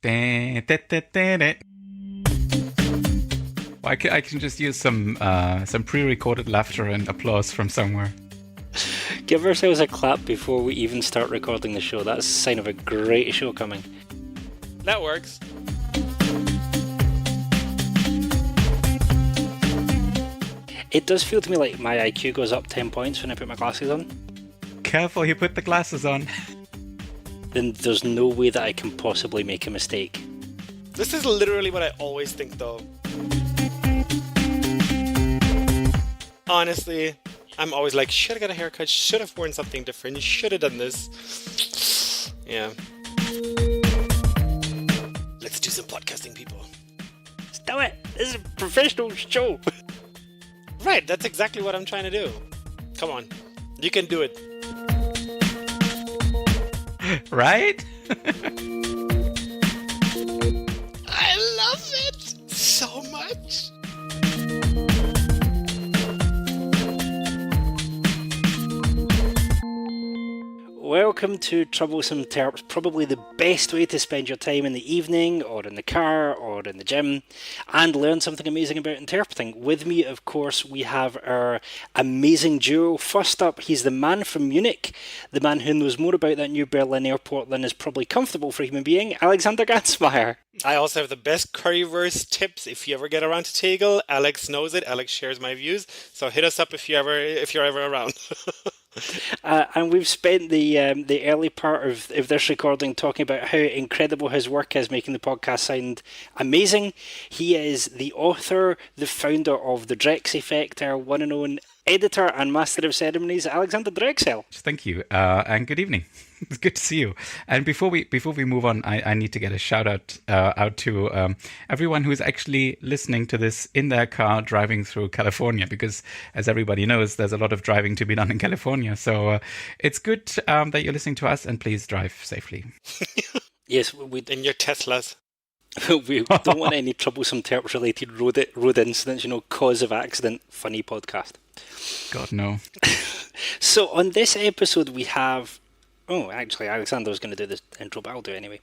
I can just use some pre-recorded laughter and applause from somewhere. Give ourselves a clap before we even start recording the show. That's a sign of a great show coming. That works. It does feel to me like my IQ goes up 10 points when I put my glasses on. Careful, you put the glasses on. Then there's no way that I can possibly make a mistake. This is literally what I always think, though. Honestly, I'm always like, should have got a haircut, should have worn something different, should have done this. Yeah. Let's do some podcasting, people. Stop it! This is a professional show! Right, that's exactly what I'm trying to do. Come on, you can do it. Right? I love it so much. Welcome to Troublesome Terps, probably the best way to spend your time in the evening, or in the car, or in the gym, and learn something amazing about interpreting. With me, of course, we have our amazing duo. First up, he's the man from Munich, the man who knows more about that new Berlin airport than is probably comfortable for a human being, Alexander Gansmeyer. I also have the best currywurst tips. If you ever get around to Tegel, Alex knows it. Alex shares my views. So hit us up if you're ever around. And we've spent the early part of this recording talking about how incredible his work is, making the podcast sound amazing. He is the author, the founder of The Drex Effect, our one and only editor and master of ceremonies, Alexander Drexel. Thank you, and good evening. It's good to see you. And before we move on, I need to get a shout out to everyone who is actually listening to this in their car driving through California, because as everybody knows, there's a lot of driving to be done in California. So it's good that you're listening to us, and please drive safely. Yes, in your Teslas. We don't want any Troublesome Terps related road incidents, cause of accident. Funny podcast. God, no. So on this episode we have... Oh, actually, Alexander's going to do this intro, but I'll do it anyway.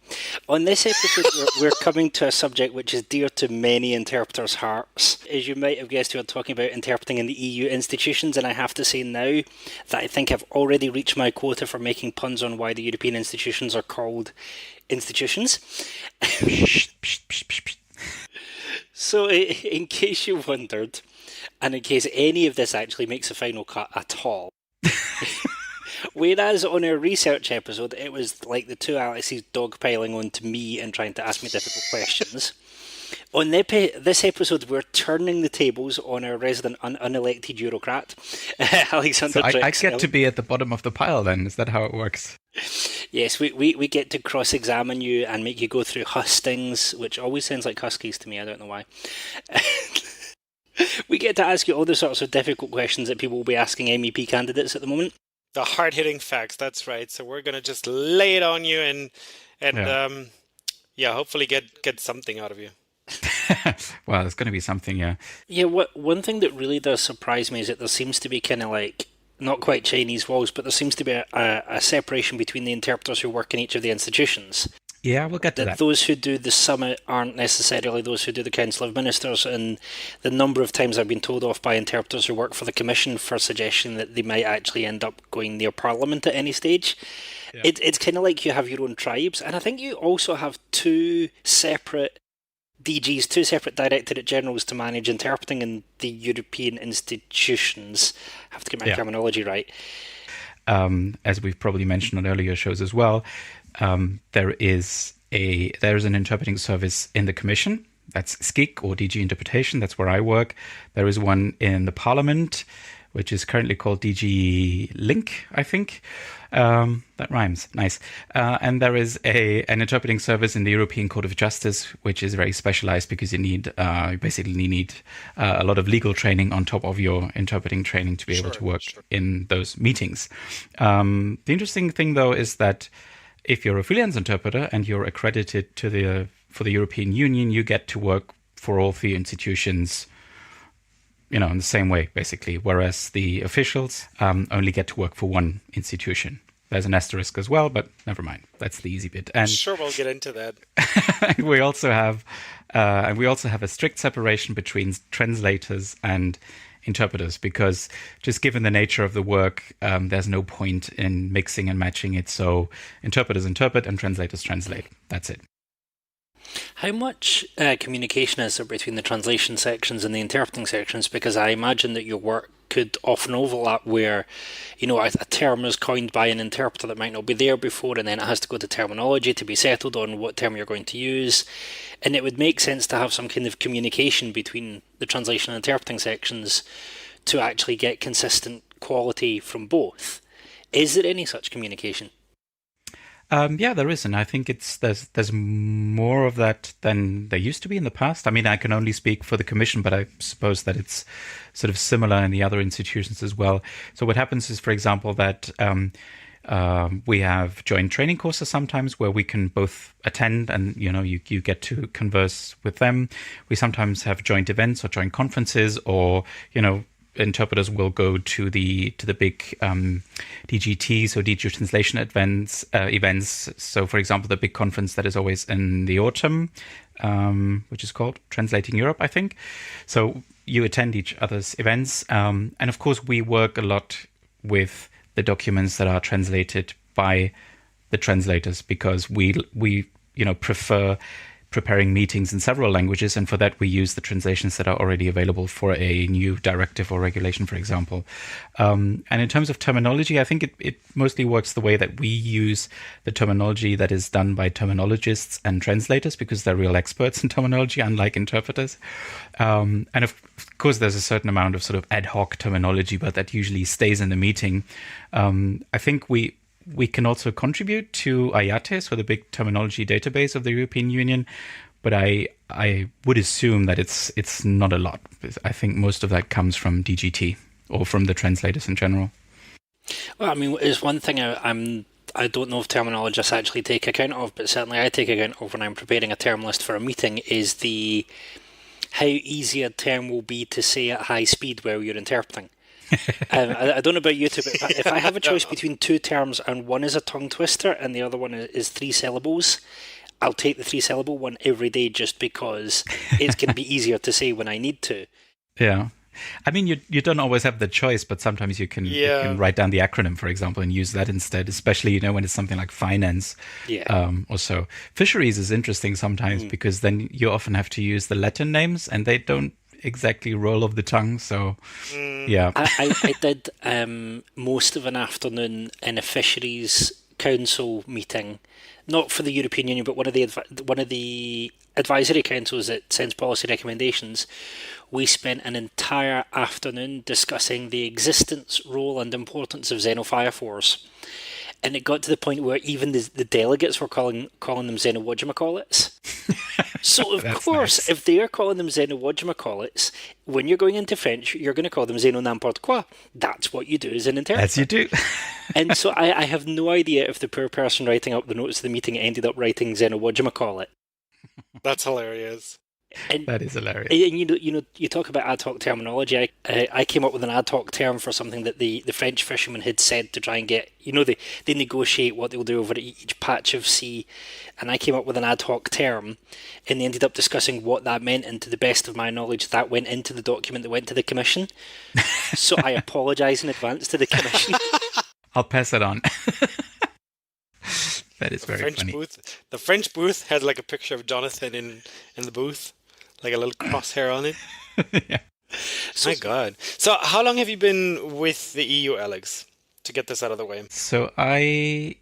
On this episode, we're coming to a subject which is dear to many interpreters' hearts. As you might have guessed, we're talking about interpreting in the EU institutions, and I have to say now that I think I've already reached my quota for making puns on why the European institutions are called institutions. So, in case you wondered, and in case any of this actually makes a final cut at all... Whereas on our research episode, it was like the two Alexes dogpiling onto me and trying to ask me difficult questions. On this episode, we're turning the tables on our resident unelected Eurocrat, Alexander Drexel. I get to be at the bottom of the pile then, is that how it works? Yes, we get to cross-examine you and make you go through hustings, which always sounds like huskies to me, I don't know why. We get to ask you all the sorts of difficult questions that people will be asking MEP candidates at the moment. The hard-hitting facts, that's right. So we're going to just lay it on you and hopefully get something out of you. Well, it's going to be something, yeah. Yeah, one thing that really does surprise me is that there seems to be kind of like, not quite Chinese walls, but there seems to be a separation between the interpreters who work in each of the institutions. Yeah, we'll get to that. Those who do the summit aren't necessarily those who do the Council of Ministers, and the number of times I've been told off by interpreters who work for the Commission for suggesting that they might actually end up going near Parliament at any stage. Yeah. It's kind of like you have your own tribes, and I think you also have two separate DGs, two separate Directorate Generals to manage interpreting in the European institutions. I have to get my terminology right. As we've probably mentioned on earlier shows as well, there is an interpreting service in the Commission. That's SCIC, or DG Interpretation. That's where I work. There is one in the Parliament, which is currently called DG Link, I think. That rhymes. Nice. And there is an interpreting service in the European Court of Justice, which is very specialized because you basically need a lot of legal training on top of your interpreting training to be able to work in those meetings. The interesting thing, though, is that if you're a freelance interpreter and you're accredited for the European Union, you get to work for all three institutions, in the same way, basically, whereas the officials only get to work for one institution. There's an asterisk as well, but never mind. That's the easy bit. And Sure, we'll get into that. we also have a strict separation between translators and interpreters, because just given the nature of the work, there's no point in mixing and matching it. So interpreters interpret and translators translate. That's it. How much communication is there between the translation sections and the interpreting sections? Because I imagine that your work could often overlap where, a term is coined by an interpreter that might not be there before, and then it has to go to terminology to be settled on what term you're going to use. And it would make sense to have some kind of communication between the translation and interpreting sections to actually get consistent quality from both. Is there any such communication? Yeah, there is, and I think there's more of that than there used to be in the past. I mean, I can only speak for the Commission, but I suppose that it's sort of similar in the other institutions as well. So what happens is, for example, that we have joint training courses sometimes where we can both attend, and you get to converse with them. We sometimes have joint events or joint conferences, or interpreters will go to the big DGT, so digital translation events. So, for example, the big conference that is always in the autumn, which is called Translating Europe, I think. So you attend each other's events, and of course we work a lot with the documents that are translated by the translators, because we prefer preparing meetings in several languages, and for that we use the translations that are already available for a new directive or regulation, for example. And in terms of terminology, I think it mostly works the way that we use the terminology that is done by terminologists and translators, because they're real experts in terminology, unlike interpreters. And of course, there's a certain amount of sort of ad hoc terminology, but that usually stays in the meeting. I think we can also contribute to IATE, so the big terminology database of the European Union, but I would assume that it's not a lot. I think most of that comes from DGT or from the translators in general. Well, I mean, it's one thing I don't know if terminologists actually take account of, but certainly I take account of when I'm preparing a term list for a meeting, is how easy a term will be to say at high speed while you're interpreting. I don't know about you two, but if I have a choice between two terms and one is a tongue twister and the other one is 3 syllables, I'll take the 3 syllable one every day, just because it's going to be easier to say when I need to. Yeah. I mean, you don't always have the choice, but sometimes you can write down the acronym, for example, and use that instead, especially, when it's something like finance or so. Fisheries is interesting sometimes because then you often have to use the Latin names and they don't exactly roll off the tongue. So, yeah. I did most of an afternoon in a fisheries council meeting, not for the European Union, but one of the advisory councils that sends policy recommendations. We spent an entire afternoon discussing the existence, role and importance of xenophilophores. And it got to the point where even the delegates were calling them xenowhatchamacallits. So, of course, nice. If they're calling them xenowhatchamacallits, when you're going into French, you're going to call them xeno n'importe quoi. That's what you do as an interpreter. As you do. And so I have no idea if the poor person writing up the notes of the meeting ended up writing xenowhatchamakallit. That's hilarious. And, that is hilarious. And you talk about ad hoc terminology. I came up with an ad hoc term for something that the French fishermen had said to try and get, they negotiate what they'll do over each patch of sea. And I came up with an ad hoc term, and they ended up discussing what that meant. And to the best of my knowledge, that went into the document that went to the Commission. So I apologise in advance to the Commission. I'll pass it on. That is very funny. The French booth had like a picture of Jonathan in the booth, like a little crosshair on it. Yeah. My God. So how long have you been with the EU, Alex, to get this out of the way? So I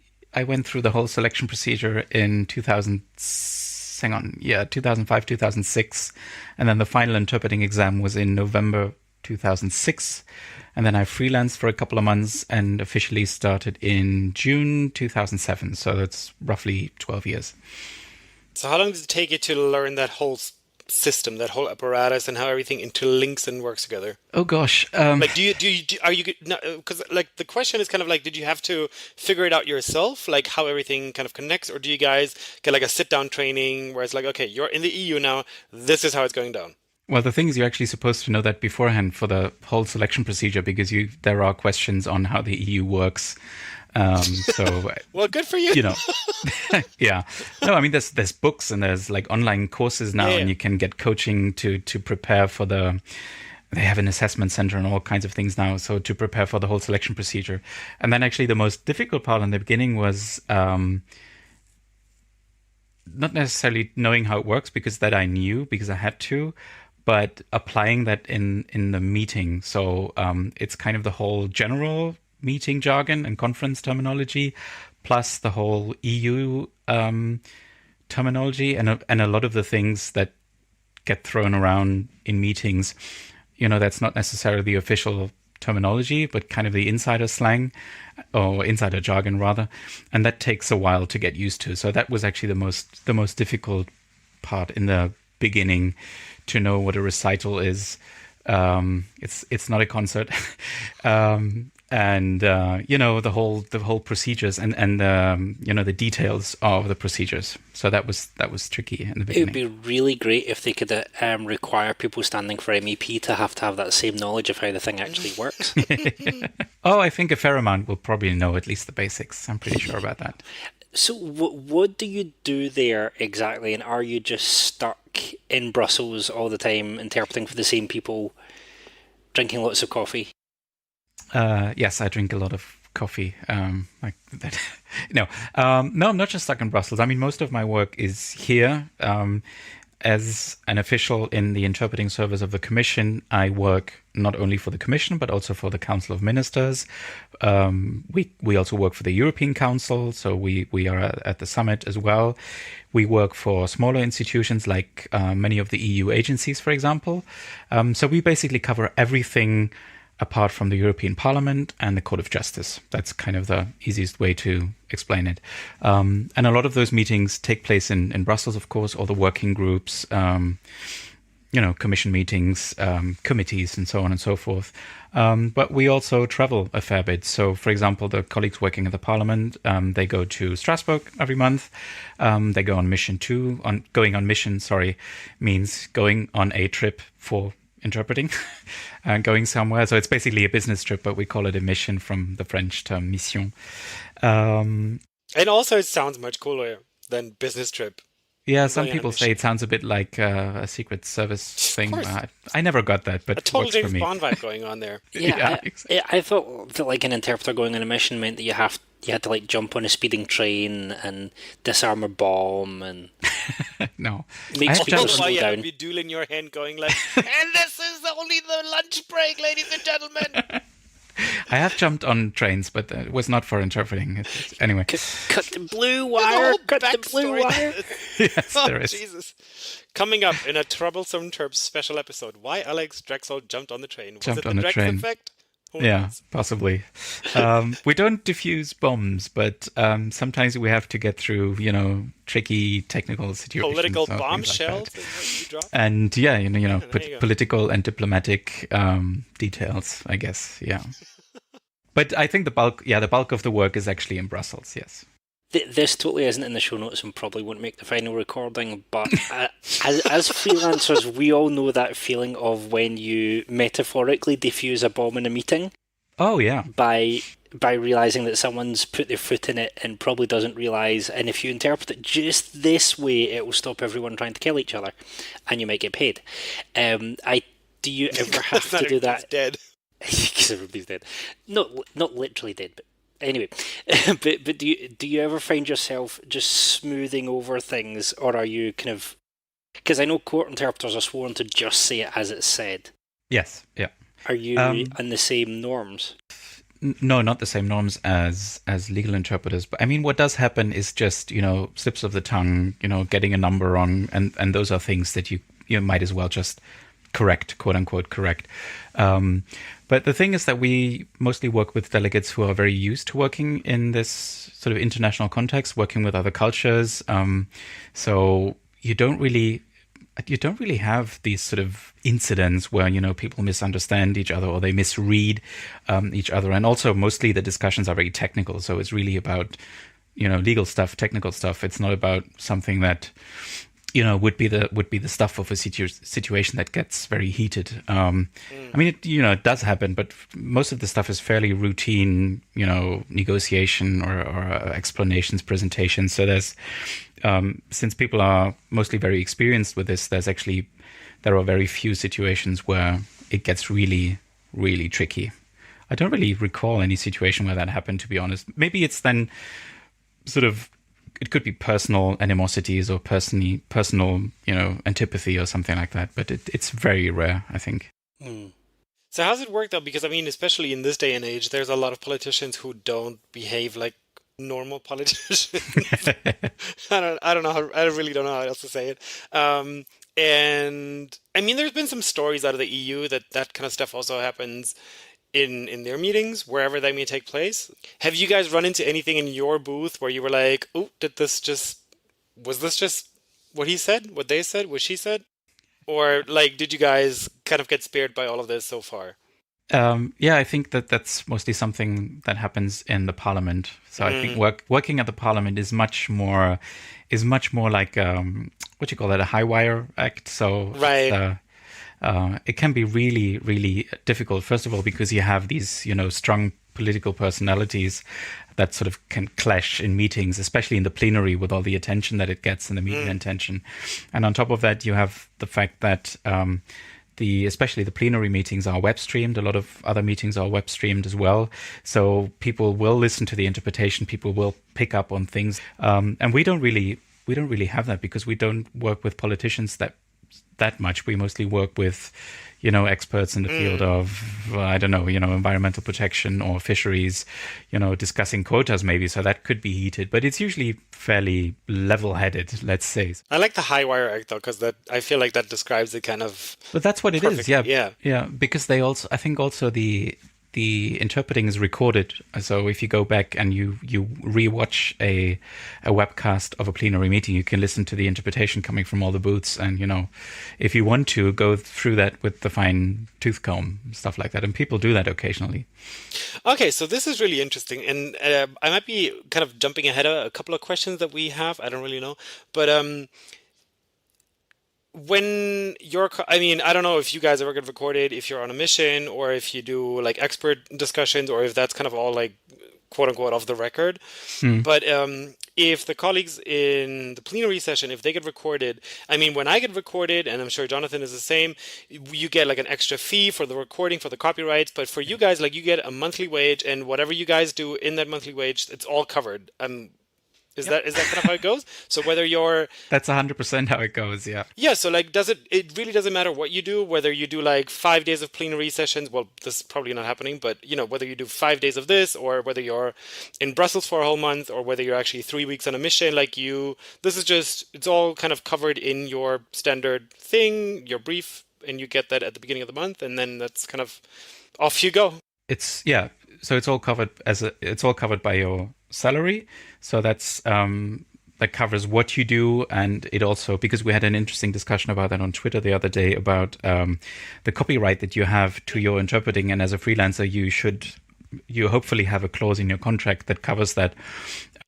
went through the whole selection procedure in 2005, 2006. And then the final interpreting exam was in November 2006. And then I freelanced for a couple of months and officially started in June 2007. So that's roughly 12 years. So how long did it take you to learn that whole system, that whole apparatus, and how everything interlinks and works together? Oh gosh. Like, because like the question is kind of like, did you have to figure it out yourself, like how everything kind of connects, or do you guys get like a sit-down training where it's like, okay, you're in the EU now, this is how it's going down? Well, the thing is, you're actually supposed to know that beforehand for the whole selection procedure, because there are questions on how the EU works. So Well, good for you. you know, yeah. No, I mean, there's books and there's like online courses now, Yeah, and yeah. you can get coaching to prepare for the. They have an assessment center and all kinds of things now, so to prepare for the whole selection procedure. And then actually the most difficult part in the beginning was not necessarily knowing how it works, because that I knew because I had to, but applying that in the meeting. So it's kind of the whole general meeting jargon and conference terminology, plus the whole EU terminology, and a lot of the things that get thrown around in meetings. That's not necessarily the official terminology, but kind of the insider slang or insider jargon rather, and that takes a while to get used to. So that was actually the most difficult part in the beginning, to know what a recital is. It's not a concert, and the whole procedures and the details of the procedures. So that was tricky in the It would beginning. be really great if they could require people standing for MEP to have that same knowledge of how the thing actually works. Oh, I think a fair amount will probably know at least the basics. I'm pretty sure about that. So what do you do there exactly? And are you just stuck in Brussels all the time, interpreting for the same people, drinking lots of coffee? Yes, I drink a lot of coffee. Like that. No, no, I'm not just stuck in Brussels. I mean, most of my work is here. As an official in the interpreting service of the Commission, I work not only for the Commission but also for the Council of Ministers. We also work for the European Council, so we are at the summit as well. We work for smaller institutions like many of the EU agencies, for example. So we basically cover everything apart from the European Parliament and the Court of Justice. That's kind of the easiest way to explain it. And a lot of those meetings take place in Brussels, of course, all the working groups, commission meetings, committees, and so on and so forth. But we also travel a fair bit. So, for example, the colleagues working at the Parliament, they go to Strasbourg every month. They go on mission too. Going on mission, means going on a trip for interpreting and going somewhere. So it's basically a business trip, but we call it a mission from the French term mission. And also, it sounds much cooler than business trip. Yeah, some Going on a people say mission. it sounds a bit like a Secret Service Of thing. course. I never got that, but A it total works for James me. Bond vibe going on there. Yeah, exactly. I thought that like an interpreter going on a mission meant that you had to like jump on a speeding train and disarm a bomb and No, make I have people just- slow While you have down. me duel in your hand going like, and this is only the lunch break, ladies and gentlemen. I have jumped on trains, but it was not for interpreting. Anyway, Cut the blue The wire. whole Cut the blue backstory. wire. yes, Oh, there is. Jesus. Coming up in a Troublesome Terps special episode, why Alex Drexel jumped on the train. Was Jumped it the on the Drex train. effect? Who Yeah, knows? possibly. We don't diffuse bombs, but sometimes we have to get through, tricky technical situations. Political or things like bombshells that. is what you drop? And yeah, there you go. political and diplomatic details, I guess. Yeah. But I think the bulk of the work is actually in Brussels. Yes. This totally isn't in the show notes and probably won't make the final recording, but as freelancers, we all know that feeling of when you metaphorically defuse a bomb in a meeting Oh yeah. by realising that someone's put their foot in it and probably doesn't realise, and if you interpret it just this way, it will stop everyone trying to kill each other, and you might get paid. Do you ever have to do It's that? dead. Because everybody's dead. Not literally dead, but anyway. but do you ever find yourself just smoothing over things, or are you kind of? Because I know court interpreters are sworn to just say it as it's said. Yes. Yeah. Are you on the same norms? No, not the same norms as legal interpreters. But I mean, what does happen is just slips of the tongue, getting a number wrong, and those are things that you might as well just correct, quote unquote, correct. But the thing is that we mostly work with delegates who are very used to working in this sort of international context, working with other cultures. So you don't really have these sort of incidents where people misunderstand each other or they misread each other. And also mostly the discussions are very technical. So it's really about legal stuff, technical stuff. It's not about something that would be the stuff of a situation that gets very heated. I mean, it does happen, but most of the stuff is fairly routine, negotiation or explanations, presentations. So since people are mostly very experienced with this, there are very few situations where it gets really, really tricky. I don't really recall any situation where that happened, to be honest. Maybe it's then sort of, it could be personal animosities or personal, antipathy or something like that. But it's very rare, I think. So how's it work though? Because I mean, especially in this day and age, there's a lot of politicians who don't behave like normal politicians. I don't know I really don't know how else to say it. And I mean, there's been some stories out of the EU that kind of stuff also happens in their meetings, wherever they may take place. Have you guys run into anything in your booth where you were like, oh, was this just what he said, what they said, what she said? Or like, did you guys kind of get spared by all of this so far? Yeah, I think that's mostly something that happens in the parliament. So I think working at the parliament is much more like what do you call that, a high wire act. So right. It can be really, really difficult. First of all, because you have these, strong political personalities that sort of can clash in meetings, especially in the plenary with all the attention that it gets and the media attention. And on top of that, you have the fact that especially the plenary meetings are web streamed. A lot of other meetings are web streamed as well. So people will listen to the interpretation. People will pick up on things. And we don't really have that because we don't work with politicians that much. We mostly work with, experts in the field of, I don't know, environmental protection or fisheries, discussing quotas maybe. So that could be heated, but it's usually fairly level-headed, let's say. I like the high wire act though, because I feel like that describes it kind of. But that's what it is, yeah. Yeah, because I think also the interpreting is recorded. So if you go back and you rewatch a webcast of a plenary meeting, you can listen to the interpretation coming from all the booths. And, if you want to, go through that with the fine tooth comb, stuff like that. And people do that occasionally. Okay, so this is really interesting. And I might be kind of jumping ahead of a couple of questions that we have. I don't really know. But when I mean, I don't know if you guys ever get recorded, if you're on a mission, or if you do like expert discussions, or if that's kind of all like quote unquote off the record. But if the colleagues in the plenary session, if they get recorded, I mean, when I get recorded, and I'm sure Jonathan is the same, you get like an extra fee for the recording, for the copyrights. But for you guys, like you get a monthly wage, and whatever you guys do in that monthly wage, it's all covered. Is that kind of how it goes? So whether you're... That's 100% how it goes, yeah. Yeah, so like it really doesn't matter what you do, whether you do like 5 days of plenary sessions, well, this is probably not happening, but whether you do 5 days of this, or whether you're in Brussels for a whole month, or whether you're actually 3 weeks on a mission, it's all kind of covered in your standard thing, your brief, and you get that at the beginning of the month, and then that's kind of off you go. So it's all covered by your salary. So that covers what you do, and it also, because we had an interesting discussion about that on Twitter the other day about the copyright that you have to your interpreting, and as a freelancer you hopefully have a clause in your contract that covers that.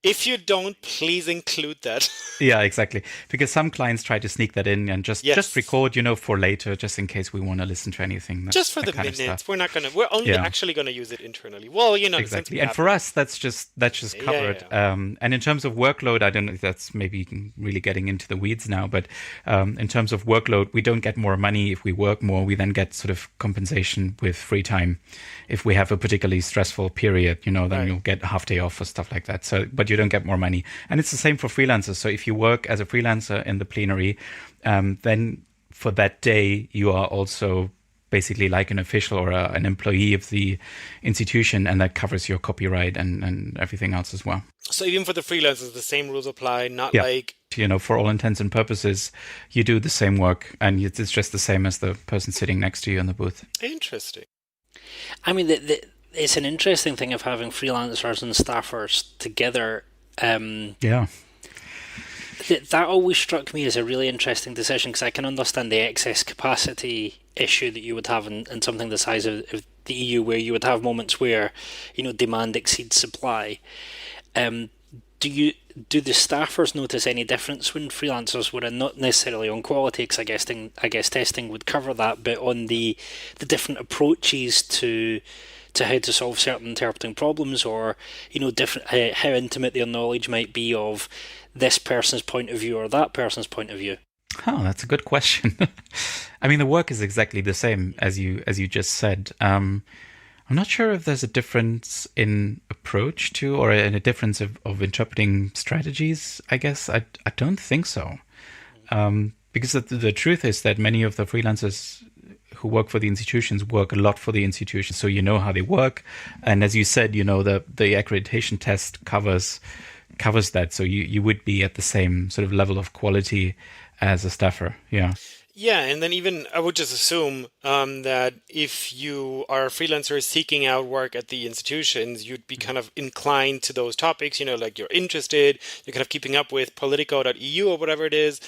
If you don't, please include that. Yeah, exactly. Because some clients try to sneak that in and just record, for later, just in case we want to listen to anything. Just for the minutes. We're only actually going to use it internally. Well, exactly. And for us, that's just covered. Yeah. And in terms of workload, I don't know if that's maybe really getting into the weeds now, but in terms of workload, we don't get more money if we work more. We then get sort of compensation with free time. If we have a particularly stressful period, then you'll get a half day off or stuff like that. So, but you don't get more money. And it's the same for freelancers. So if you work as a freelancer in the plenary, then for that day, you are also basically like an official or an employee of the institution, and that covers your copyright and everything else as well. So even for the freelancers, the same rules apply, like... For all intents and purposes, you do the same work, and it's just the same as the person sitting next to you in the booth. Interesting. I mean, it's an interesting thing of having freelancers and staffers together. That always struck me as a really interesting decision, because I can understand the excess capacity issue that you would have in something the size of the EU, where you would have moments where demand exceeds supply. do the staffers notice any difference when freelancers were in? Not necessarily on quality, because I guess testing would cover that, but on the different approaches to how to solve certain interpreting problems, or different how intimate their knowledge might be of this person's point of view or that person's point of view. Oh, that's a good question. I mean, the work is exactly the same as you just said. I'm not sure if there's a difference in approach to, or a difference of interpreting strategies, I guess. I don't think so. Because the truth is that many of the freelancers who work for the institutions work a lot for the institutions, so you know how they work. And as you said, the accreditation test covers that, so you would be at the same sort of level of quality as a staffer. Yeah. Yeah, and then even I would just assume that if you are a freelancer seeking out work at the institutions, you'd be kind of inclined to those topics, like you're interested, you're kind of keeping up with politico.eu or whatever it is.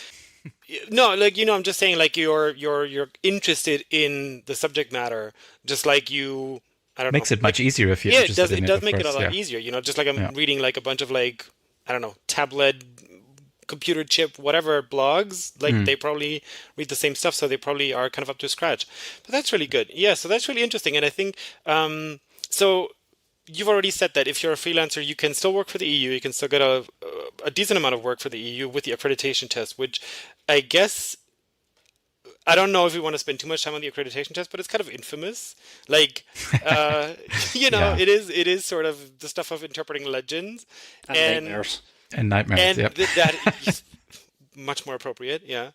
No, I'm just saying, you're interested in the subject matter, just like you, I don't know. Makes it much easier if you're interested in it. It does make it a lot easier, just like I'm reading like a bunch of I don't know, tablet, computer chip, whatever blogs, they probably read the same stuff, so they probably are kind of up to scratch. But that's really good. Yeah, so that's really interesting. And I think, so you've already said that if you're a freelancer, you can still work for the EU, you can still get a decent amount of work for the EU with the accreditation test, which I guess, I don't know if we want to spend too much time on the accreditation test, but it's kind of infamous. It is sort of the stuff of interpreting legends. And nightmares. And nightmares, and that is much more appropriate, yeah.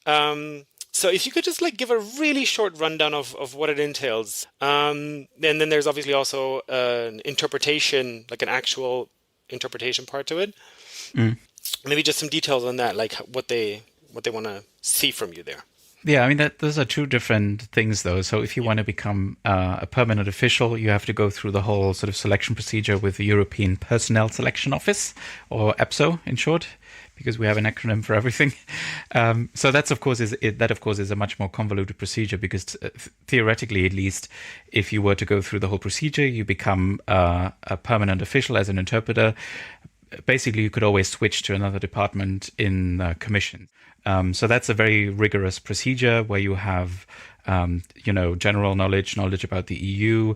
So if you could just give a really short rundown of what it entails. And then there's obviously also an interpretation, an actual interpretation part to it. Maybe just some details on that, what they want to see from you there. Yeah, I mean, those are two different things, though. So if you want to become a permanent official, you have to go through the whole sort of selection procedure with the European Personnel Selection Office, or EPSO in short, because we have an acronym for everything. So that, of course, is a much more convoluted procedure, because theoretically, at least, if you were to go through the whole procedure, you become a permanent official as an interpreter. Basically, you could always switch to another department in the commission. So that's a very rigorous procedure where you have, general knowledge about the EU,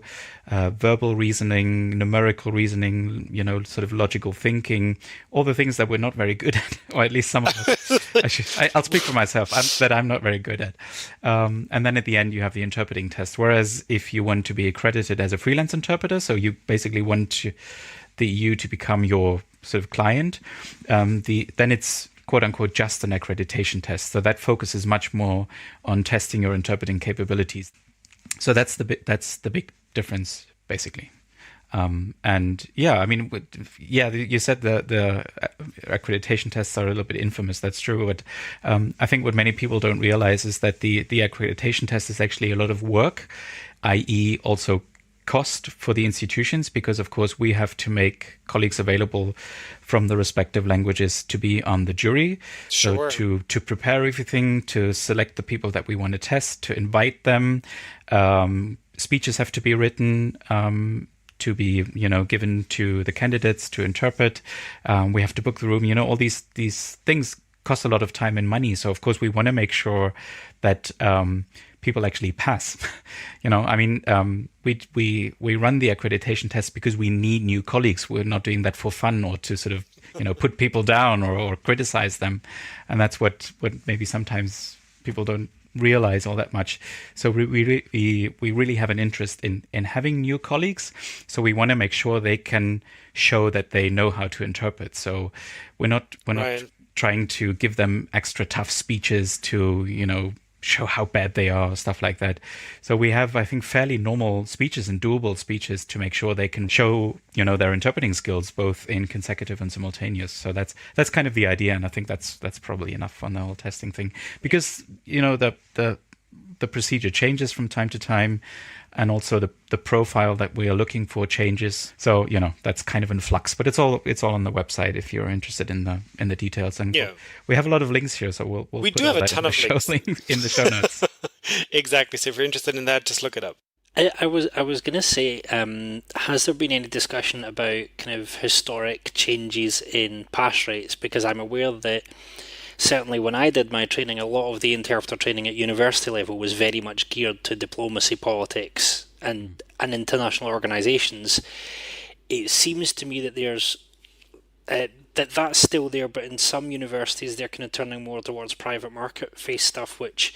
verbal reasoning, numerical reasoning, sort of logical thinking, all the things that we're not very good at, or at least some of us. I'll speak for myself, that I'm not very good at. And then at the end, you have the interpreting test. Whereas if you want to be accredited as a freelance interpreter, so you basically want the EU to become your sort of client, then it's quote unquote just an accreditation test. So that focuses much more on testing your interpreting capabilities. So that's the big difference, basically. And yeah, I mean, you said the accreditation tests are a little bit infamous. That's true. But I think what many people don't realize is that the accreditation test is actually a lot of work, i.e. also cost for the institutions, because of course we have to make colleagues available from the respective languages to be on the jury. Sure. So to prepare everything, to select the people that we want to test, to invite them, speeches have to be written, to be given to the candidates to interpret. We have to book the room. All these things cost a lot of time and money. So of course we want to make sure that people actually pass. We run the accreditation test because we need new colleagues. We're not doing that for fun or to sort of put people down or criticize them. And that's what maybe sometimes people don't realize all that much. So we really have an interest in having new colleagues. So we want to make sure they can show that they know how to interpret. So we're not trying to give them extra tough speeches to show how bad they are, stuff like that. So we have, I think, fairly normal speeches and doable speeches to make sure they can show their interpreting skills both in consecutive and simultaneous. So that's kind of the idea, and I think that's probably enough on the whole testing thing, because the procedure changes from time to time, and also the profile that we are looking for changes. So that's kind of in flux, but it's all on the website if you're interested in the details. And we have a lot of links here, so we'll we do have a ton of links in the show notes. Exactly. So if you're interested in that, just look it up. I was going to say, has there been any discussion about kind of historic changes in pass rates? Because I'm aware that certainly when I did my training, a lot of the interpreter training at university level was very much geared to diplomacy, politics, and international organisations. It seems to me that there's that's still there, but in some universities they're kind of turning more towards private market face stuff, which,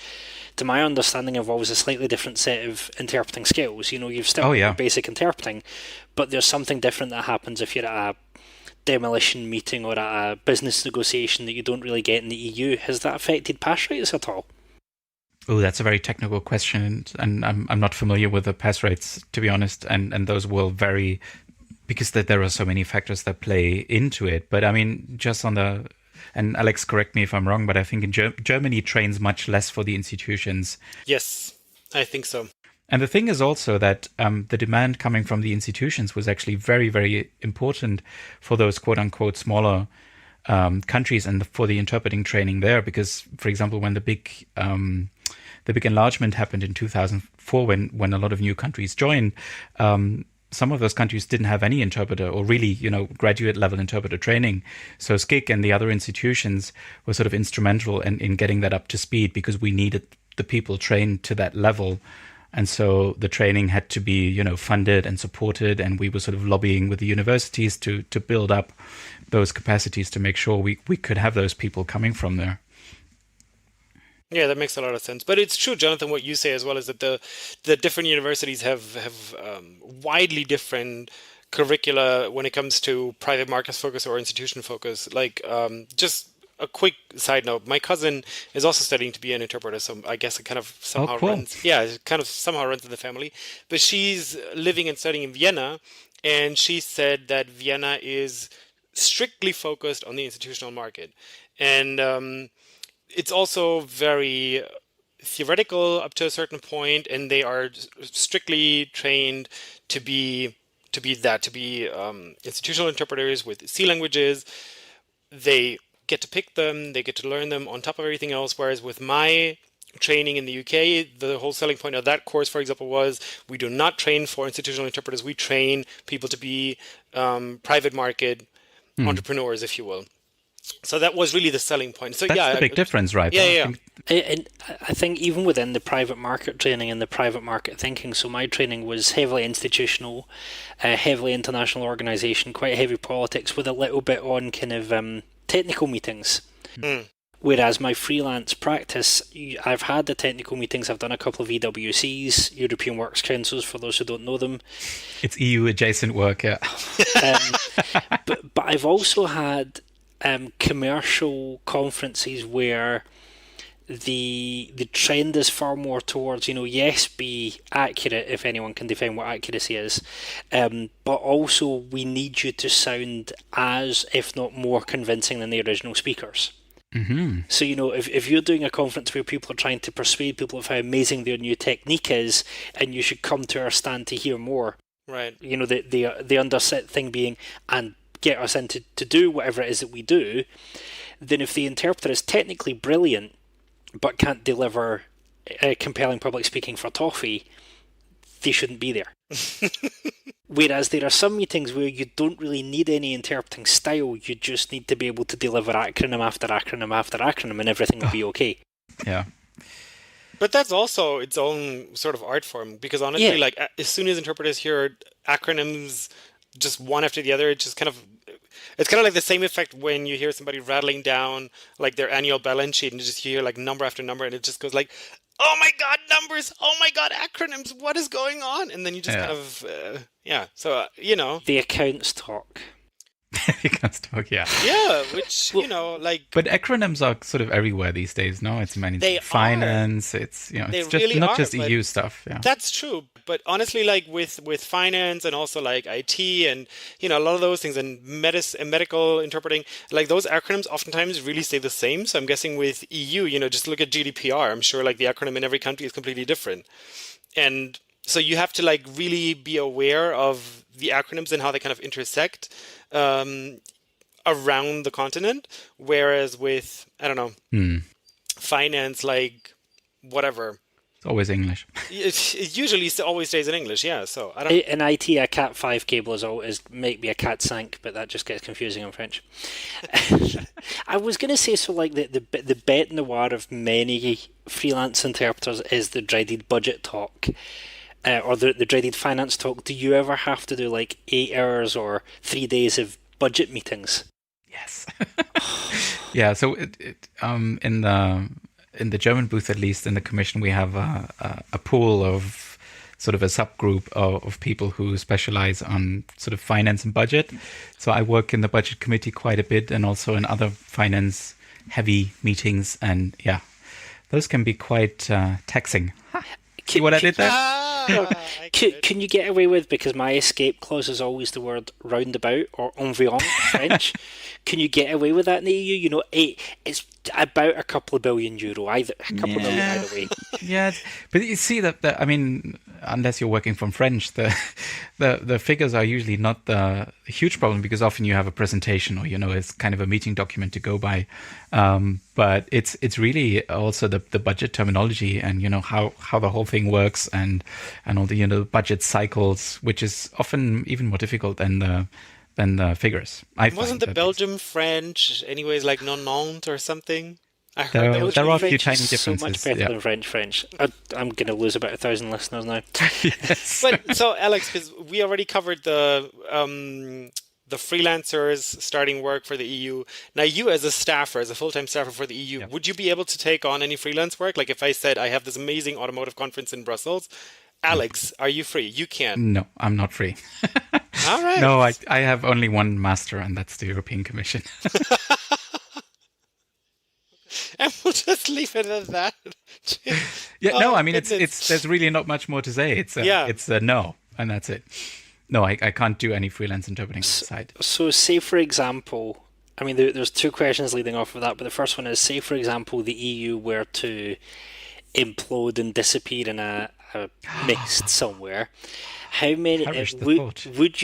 to my understanding, involves a slightly different set of interpreting skills. You've still Oh got your yeah. basic interpreting, but there's something different that happens if you're at a demolition meeting or at a business negotiation that you don't really get in the EU. Has that affected pass rates at all? Oh, that's a very technical question, and I'm not familiar with the pass rates, to be honest, and those will vary because there are so many factors that play into it. But I mean, just on the, and Alex, correct me if I'm wrong, but I think in Germany trains much less for the institutions. Yes, I think so. And the thing is also that the demand coming from the institutions was actually very, very important for those quote unquote smaller countries and for the interpreting training there. Because, for example, when the big enlargement happened in 2004, when a lot of new countries joined, some of those countries didn't have any interpreter or really, graduate level interpreter training. So SCIC and the other institutions were sort of instrumental in getting that up to speed because we needed the people trained to that level. And so the training had to be, funded and supported. And we were sort of lobbying with the universities to build up those capacities to make sure we could have those people coming from there. Yeah, that makes a lot of sense. But it's true, Jonathan, what you say as well is that the different universities have widely different curricula when it comes to private markets focus or institution focus. Like, just a quick side note, my cousin is also studying to be an interpreter, so I guess it kind of Oh, somehow cool. runs, yeah, it kind of somehow runs in the family. But she's living and studying in Vienna, and she said that Vienna is strictly focused on the institutional market. And it's also very theoretical up to a certain point, and they are strictly trained to be institutional interpreters with C languages. They get to pick them, they get to learn them on top of everything else. Whereas with my training in the UK, the whole selling point of that course, for example, was we do not train for institutional interpreters. We train people to be private market Hmm. entrepreneurs, if you will. So that was really the selling point. So That's yeah, the big difference, right? yeah, Though I yeah, think. And I think even within the private market training and the private market thinking, so my training was heavily institutional, heavily international organisation, quite heavy politics, with a little bit on kind of technical meetings. Mm. Whereas my freelance practice, I've had the technical meetings, I've done a couple of EWCs, European Works Councils, for those who don't know them. It's EU adjacent work, yeah. But I've also had commercial conferences where the trend is far more towards, yes, be accurate if anyone can define what accuracy is, but also we need you to sound as, if not more, convincing than the original speakers. Mm-hmm. So, if you're doing a conference where people are trying to persuade people of how amazing their new technique is, and you should come to our stand to hear more, Right. the underset thing being, and get us in to do whatever it is that we do, then if the interpreter is technically brilliant but can't deliver compelling public speaking for toffee, they shouldn't be there. Whereas there are some meetings where you don't really need any interpreting style, you just need to be able to deliver acronym after acronym after acronym and everything will be okay. Yeah. But that's also its own sort of art form, because honestly, Yeah. like as soon as interpreters hear acronyms just one after the other, it's kind of like the same effect when you hear somebody rattling down like their annual balance sheet and you just hear like number after number and it just goes like, oh my God, numbers! Oh my God, acronyms! What is going on? And then you just Yeah. kind of, yeah. So, The accounts talk. Because talk, yeah. yeah, which, Well, like, But acronyms are sort of everywhere these days, no? It's They are. finance, it's They it's just really not are, just but EU stuff, yeah. that's true. But honestly, like with finance and also like IT and, a lot of those things and medical interpreting, like those acronyms oftentimes really stay the same. So I'm guessing with EU, just look at GDPR. I'm sure like the acronym in every country is completely different. And so you have to like really be aware of the acronyms and how they kind of intersect around the continent. Whereas with, I don't know, Hmm. finance, like whatever, It's always English. It usually always stays in English, yeah. So I don't. In IT, a Cat5 cable is might be a Cat5, but that just gets confusing in French. I was going to say, so like the bête noire of many freelance interpreters is the dreaded budget talk, or the dreaded finance talk. Do you ever have to do like 8 hours or 3 days of budget meetings? Yes. Yeah. So in the German booth, at least in the commission, we have a pool of sort of a subgroup of people who specialize on sort of finance and budget. So I work in the budget committee quite a bit, and also in other finance heavy meetings. And yeah, those can be quite taxing. See what I did there? Can you get away with, because my escape clause is always the word roundabout or environ French. Can you get away with that in the EU? You know, it's about a couple of billion euro, either a couple of million either way. Yeah, but you see that I mean, unless you're working from French, the figures are usually not the huge problem, because often you have a presentation, or it's kind of a meeting document to go by. But it's really also the budget terminology, and how the whole thing works, and all the budget cycles, which is often even more difficult than the figures. Wasn't the Belgium French anyways like non or something? I There, heard that there are a few French tiny is differences. so much better Yeah. than French. I'm going to lose about 1,000 listeners now. Yes. But so Alex, because we already covered the freelancers starting work for the EU. Now, you as a staffer, as a full-time staffer for the EU, Yeah. would you be able to take on any freelance work? Like if I said I have this amazing automotive conference in Brussels, Alex, are you free? You can. No, I'm not free. All right. No, I have only one master, and that's the European Commission. And we'll just leave it at that. Yeah, no, Oh, I mean goodness. there's really not much more to say. It's Yeah. a no, and that's it. No, I can't do any freelance interpreting on the side. So, say for example, I mean, there's two questions leading off of that, but the first one is, say for example, the EU were to implode and disappear in a mist somewhere. How many Perish the thought. would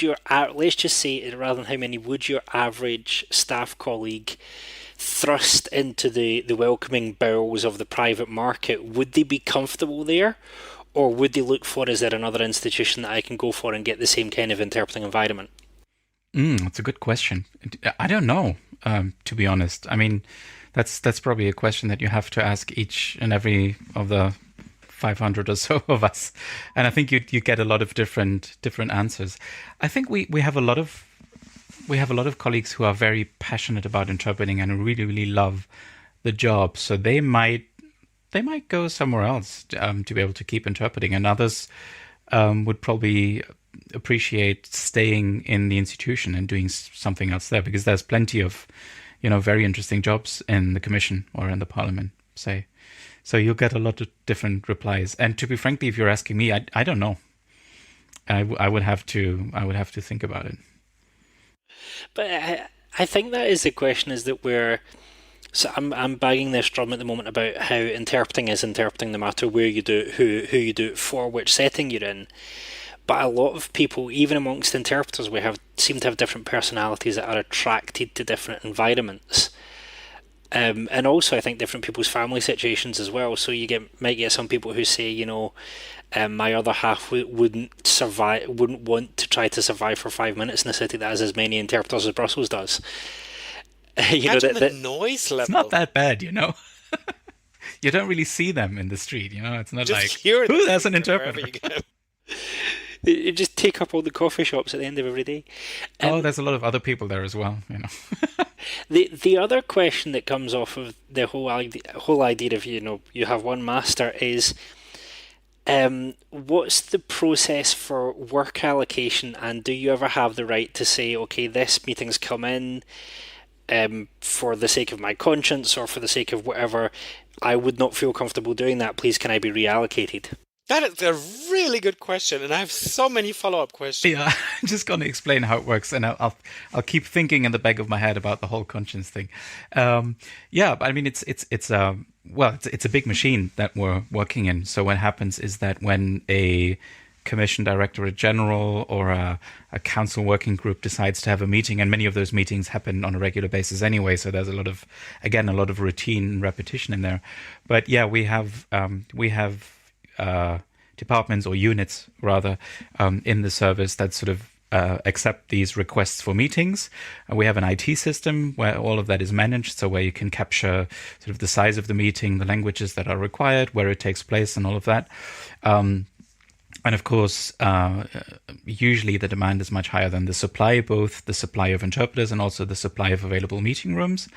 your let's just say, rather than how many, would your average staff colleague thrust into the welcoming bowels of the private market? Would they be comfortable there, or would they look for, is there another institution that I can go for and get the same kind of interpreting environment? That's a good question. I don't know, to be honest. I mean, that's probably a question that you have to ask each and every of the 500 or so of us, and I think you get a lot of different answers. I think we have a lot of colleagues who are very passionate about interpreting and really really love the job, so they might go somewhere else to be able to keep interpreting, and others would probably appreciate staying in the institution and doing something else there, because there's plenty of very interesting jobs in the Commission or in the Parliament, say. So you'll get a lot of different replies. And to be frankly, if you're asking me, I don't know. I would have to think about it. But I think that is the question, is that so I'm banging this drum at the moment about how interpreting is interpreting no matter where you do it, who you do it for, which setting you're in. But a lot of people, even amongst interpreters, seem to have different personalities that are attracted to different environments. And also, I think different people's family situations as well. So you might get some people who say, my other half wouldn't want to try to survive for 5 minutes in a city that has as many interpreters as Brussels does. Imagine the noise level. It's not that bad, You don't really see them in the street, It's not Just like, hear them ooh, that's an wherever interpreter. you go. You just take up all the coffee shops at the end of every day. There's a lot of other people there as well, The other question that comes off of the whole idea of you have one master is, what's the process for work allocation, and do you ever have the right to say, okay, this meeting's come in for the sake of my conscience or for the sake of whatever, I would not feel comfortable doing that, please can I be reallocated? That is a really good question, and I have so many follow-up questions. Yeah, I'm just going to explain how it works, and I'll keep thinking in the back of my head about the whole conscience thing. Yeah, I mean it's a big machine that we're working in. So what happens is that when a Commission Directorate General or a council working group decides to have a meeting, and many of those meetings happen on a regular basis anyway. So there's a lot of routine and repetition in there. But yeah, we have departments or units rather in the service that sort of accept these requests for meetings. We have an IT system where all of that is managed, so where you can capture sort of the size of the meeting, the languages that are required, where it takes place, and all of that. And of course, usually the demand is much higher than the supply, both the supply of interpreters and also the supply of available meeting rooms.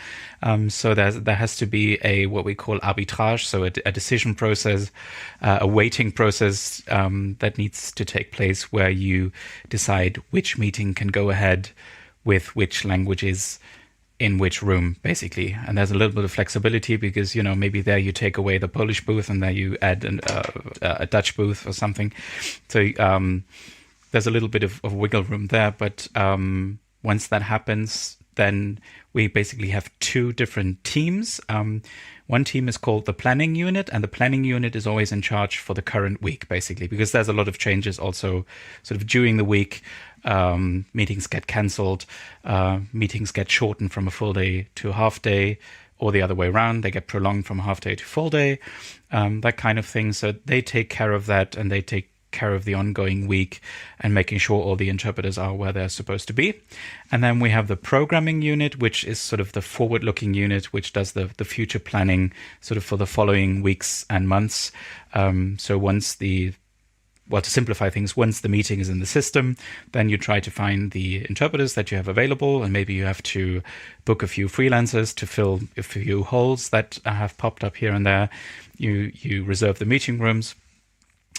So there has to be what we call arbitrage, so a decision process, a waiting process that needs to take place where you decide which meeting can go ahead with which languages in which room, basically. And there's a little bit of flexibility because, maybe there you take away the Polish booth and there you add a Dutch booth or something. So there's a little bit of wiggle room there. But once that happens, then we basically have two different teams. One team is called the planning unit, and the planning unit is always in charge for the current week, basically, because there's a lot of changes also sort of during the week. Meetings get cancelled, meetings get shortened from a full day to a half day, or the other way around. They get prolonged from a half day to full day, that kind of thing. So they take care of that, and they take care of the ongoing week and making sure all the interpreters are where they're supposed to be. And then we have the programming unit, which is sort of the forward-looking unit, which does the future planning sort of for the following weeks and months. So to simplify things, once the meeting is in the system, then you try to find the interpreters that you have available, and maybe you have to book a few freelancers to fill a few holes that have popped up here and there. You reserve the meeting rooms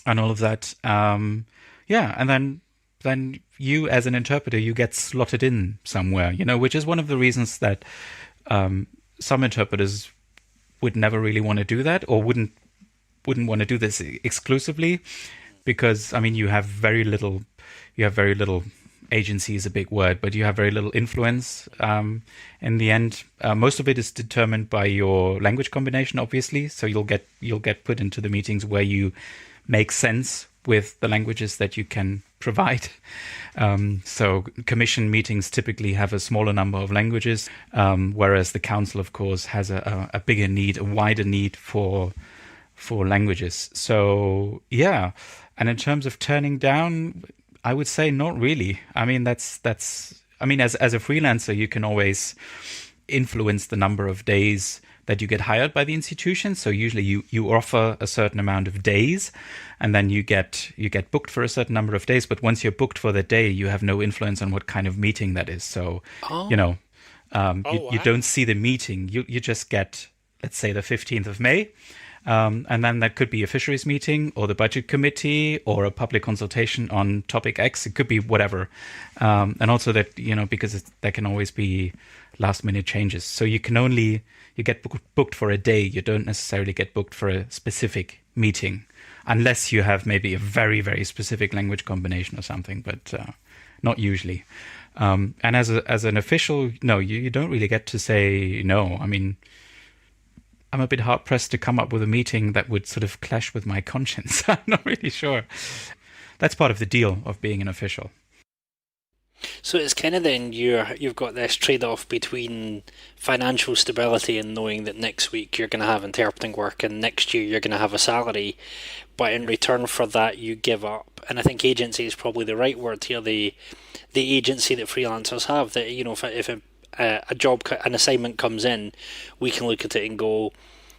and all of that. And then you as an interpreter, you get slotted in somewhere, which is one of the reasons that some interpreters would never really want to do that, or wouldn't want to do this exclusively. Because, you have very little agency is a big word, but you have very little influence in the end. Most of it is determined by your language combination, obviously. So you'll get put into the meetings where you make sense with the languages that you can provide. So commission meetings typically have a smaller number of languages, whereas the council, of course, has a bigger need, a wider need for languages. So, yeah. And in terms of turning down, I would say not really. As a freelancer, you can always influence the number of days that you get hired by the institution. So usually you offer a certain amount of days, and then you get booked for a certain number of days. But once you're booked for the day, you have no influence on what kind of meeting that is. So, you don't see the meeting. You just get, let's say, the 15th of May. And then that could be a fisheries meeting or the budget committee or a public consultation on topic X. It could be whatever. And also that, because there can always be last minute changes. So you get booked for a day. You don't necessarily get booked for a specific meeting unless you have maybe a very, very specific language combination or something, but not usually. And as an official, no, you don't really get to say no. I'm a bit hard-pressed to come up with a meeting that would sort of clash with my conscience. I'm not really sure. That's part of the deal of being an official. So it's kind of then you've got this trade-off between financial stability and knowing that next week you're going to have interpreting work and next year you're going to have a salary, but in return for that you give up. And I think agency is probably the right word here. The agency that freelancers have, that if an assignment comes in, we can look at it and go,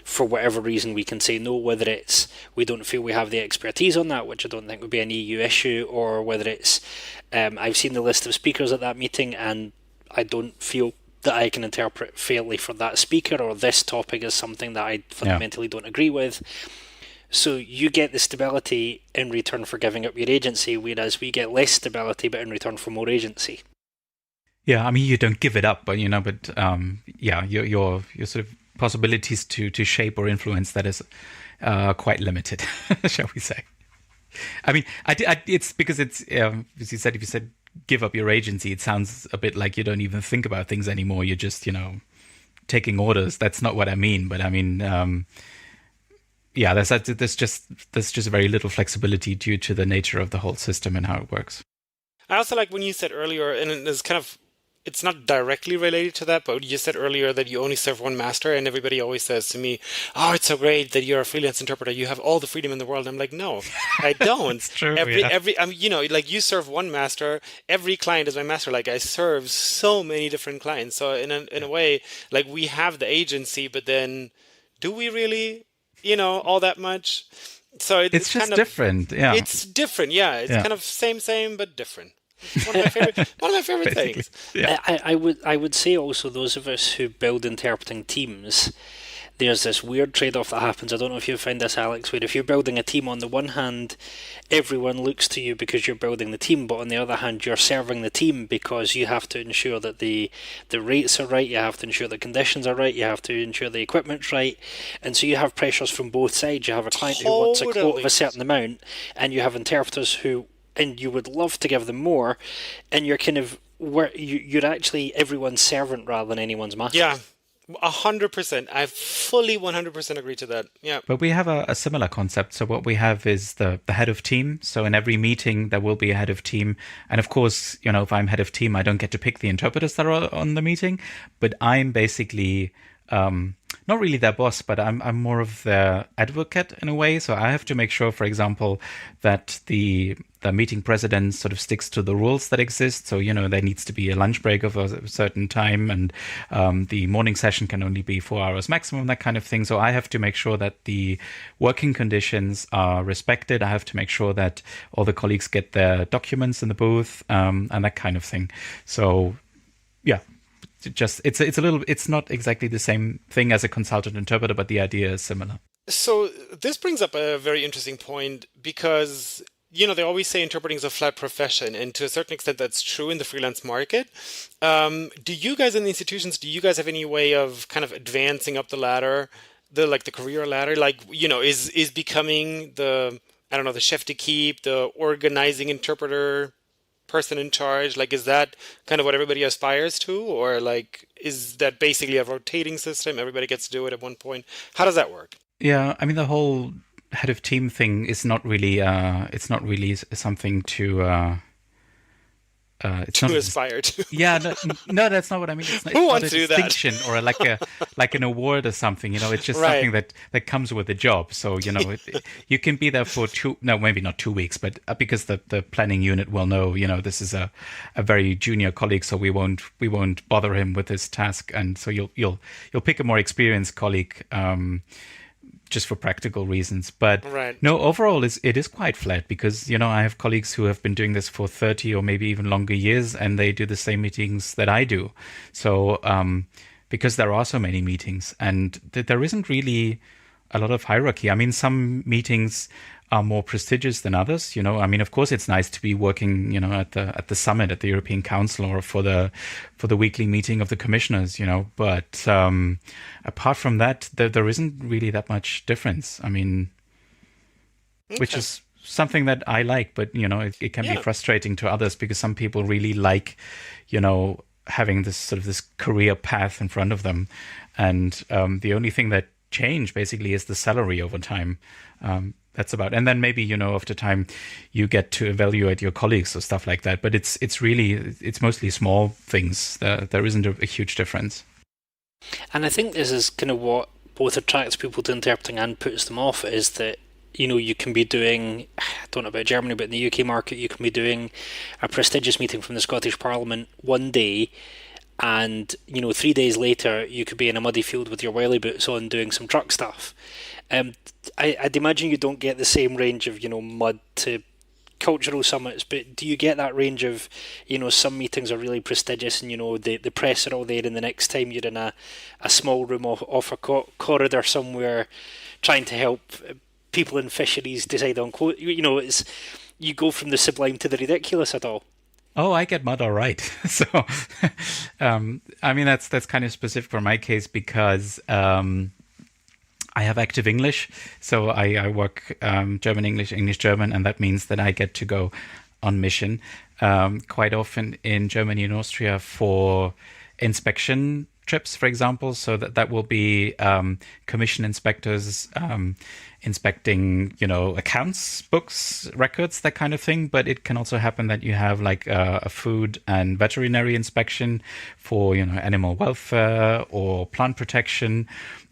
for whatever reason we can say no, whether it's we don't feel we have the expertise on that, which I don't think would be an EU issue, or whether it's I've seen the list of speakers at that meeting and I don't feel that I can interpret fairly for that speaker, or this topic is something that I fundamentally don't agree with. So you get the stability in return for giving up your agency, whereas we get less stability but in return for more agency. Yeah, you don't give it up, but your sort of possibilities to shape or influence that is quite limited, shall we say? It's because it's as you said, if you said give up your agency, it sounds a bit like you don't even think about things anymore. You're just taking orders. That's not what I mean, but yeah, there's just very little flexibility due to the nature of the whole system and how it works. I also like when you said earlier, and it's kind of, it's not directly related to that, but you said earlier that you only serve one master, and everybody always says to me, "Oh, it's so great that you're a freelance interpreter. You have all the freedom in the world." I'm like, no, I don't. It's true. Every, like you serve one master. Every client is my master. Like I serve so many different clients. So in a way, like we have the agency, but then do we really, all that much? So It's it's just kind of, different. Yeah. it's different. Yeah, it's Yeah. kind of same, but different. It's one of my favorite Basically. things. Yeah. I would say also those of us who build interpreting teams, there's this weird trade-off that happens. I don't know if you find this, Alex, where if you're building a team, on the one hand, everyone looks to you because you're building the team, but on the other hand, you're serving the team because you have to ensure that the rates are right, you have to ensure the conditions are right, you have to ensure the equipment's right, and so you have pressures from both sides. You have a client who wants a quote of Totally. a certain amount, and you have interpreters who, and you would love to give them more, and you're kind of you're actually everyone's servant rather than anyone's master. Yeah, 100%. I fully 100% agree to that. Yeah. But we have a similar concept. So what we have is the head of team. So in every meeting, there will be a head of team. And of course, if I'm head of team, I don't get to pick the interpreters that are on the meeting. But I'm basically not really their boss, but I'm more of their advocate in a way. So I have to make sure, for example, that the meeting president sort of sticks to the rules that exist. So, there needs to be a lunch break of a certain time, and the morning session can only be 4 hours maximum, that kind of thing. So I have to make sure that the working conditions are respected. I have to make sure that all the colleagues get their documents in the booth, and that kind of thing. So, yeah. It's not exactly the same thing as a consultant interpreter, but the idea is similar. So this brings up a very interesting point because, they always say interpreting is a flat profession, and to a certain extent that's true in the freelance market. Do you guys in the institutions, do you guys have any way of kind of advancing up the ladder, the career ladder? Like, is becoming the, I don't know, the chef de keep, the organizing interpreter person in charge, like, is that kind of what everybody aspires to, or like is that basically a rotating system, everybody gets to do it at one point? How does that work? Yeah, I mean, the whole head of team thing is not really something to it's not To aspire to? yeah, no, that's not what I mean. It's Who not wants a to do that? distinction or like an award or something. It's just Right. something that comes with the job. So you can be there for maybe not 2 weeks, but because the planning unit will know, this is a very junior colleague, so we won't bother him with this task, and so you'll pick a more experienced colleague. Just for practical reasons. But Right. no, overall it is quite flat because, I have colleagues who have been doing this for 30 or maybe even longer years, and they do the same meetings that I do. So because there are so many meetings, and there isn't really a lot of hierarchy. I mean, some meetings are more prestigious than others. I mean, of course, it's nice to be working, at the summit at the European Council or for the weekly meeting of the commissioners. But apart from that, there isn't really that much difference. I mean, which Okay. is something that I like, but it can be Yeah. frustrating to others because some people really like, having this sort of this career path in front of them, and the only thing that change basically is the salary over time. That's about, and then maybe after time you get to evaluate your colleagues or stuff like that. But it's mostly small things. There isn't a huge difference. And I think this is kind of what both attracts people to interpreting and puts them off, is that you can be doing, I don't know about Germany, but in the UK market, you can be doing a prestigious meeting from the Scottish Parliament one day, and 3 days later you could be in a muddy field with your welly boots on doing some truck stuff. I'd imagine you don't get the same range of mud to cultural summits, but do you get that range of some meetings are really prestigious and the press are all there, and the next time you're in a small room off a corridor somewhere trying to help people in fisheries decide on quote, it's, you go from the sublime to the ridiculous at all? Oh, I get mud all right. So, I mean, that's kind of specific for my case because I have active English. So I work German, English, English, German, and that means that I get to go on mission quite often in Germany and Austria for inspection trips, for example. So that will be commission inspectors inspecting, accounts, books, records, that kind of thing. But it can also happen that you have like a food and veterinary inspection for, animal welfare or plant protection.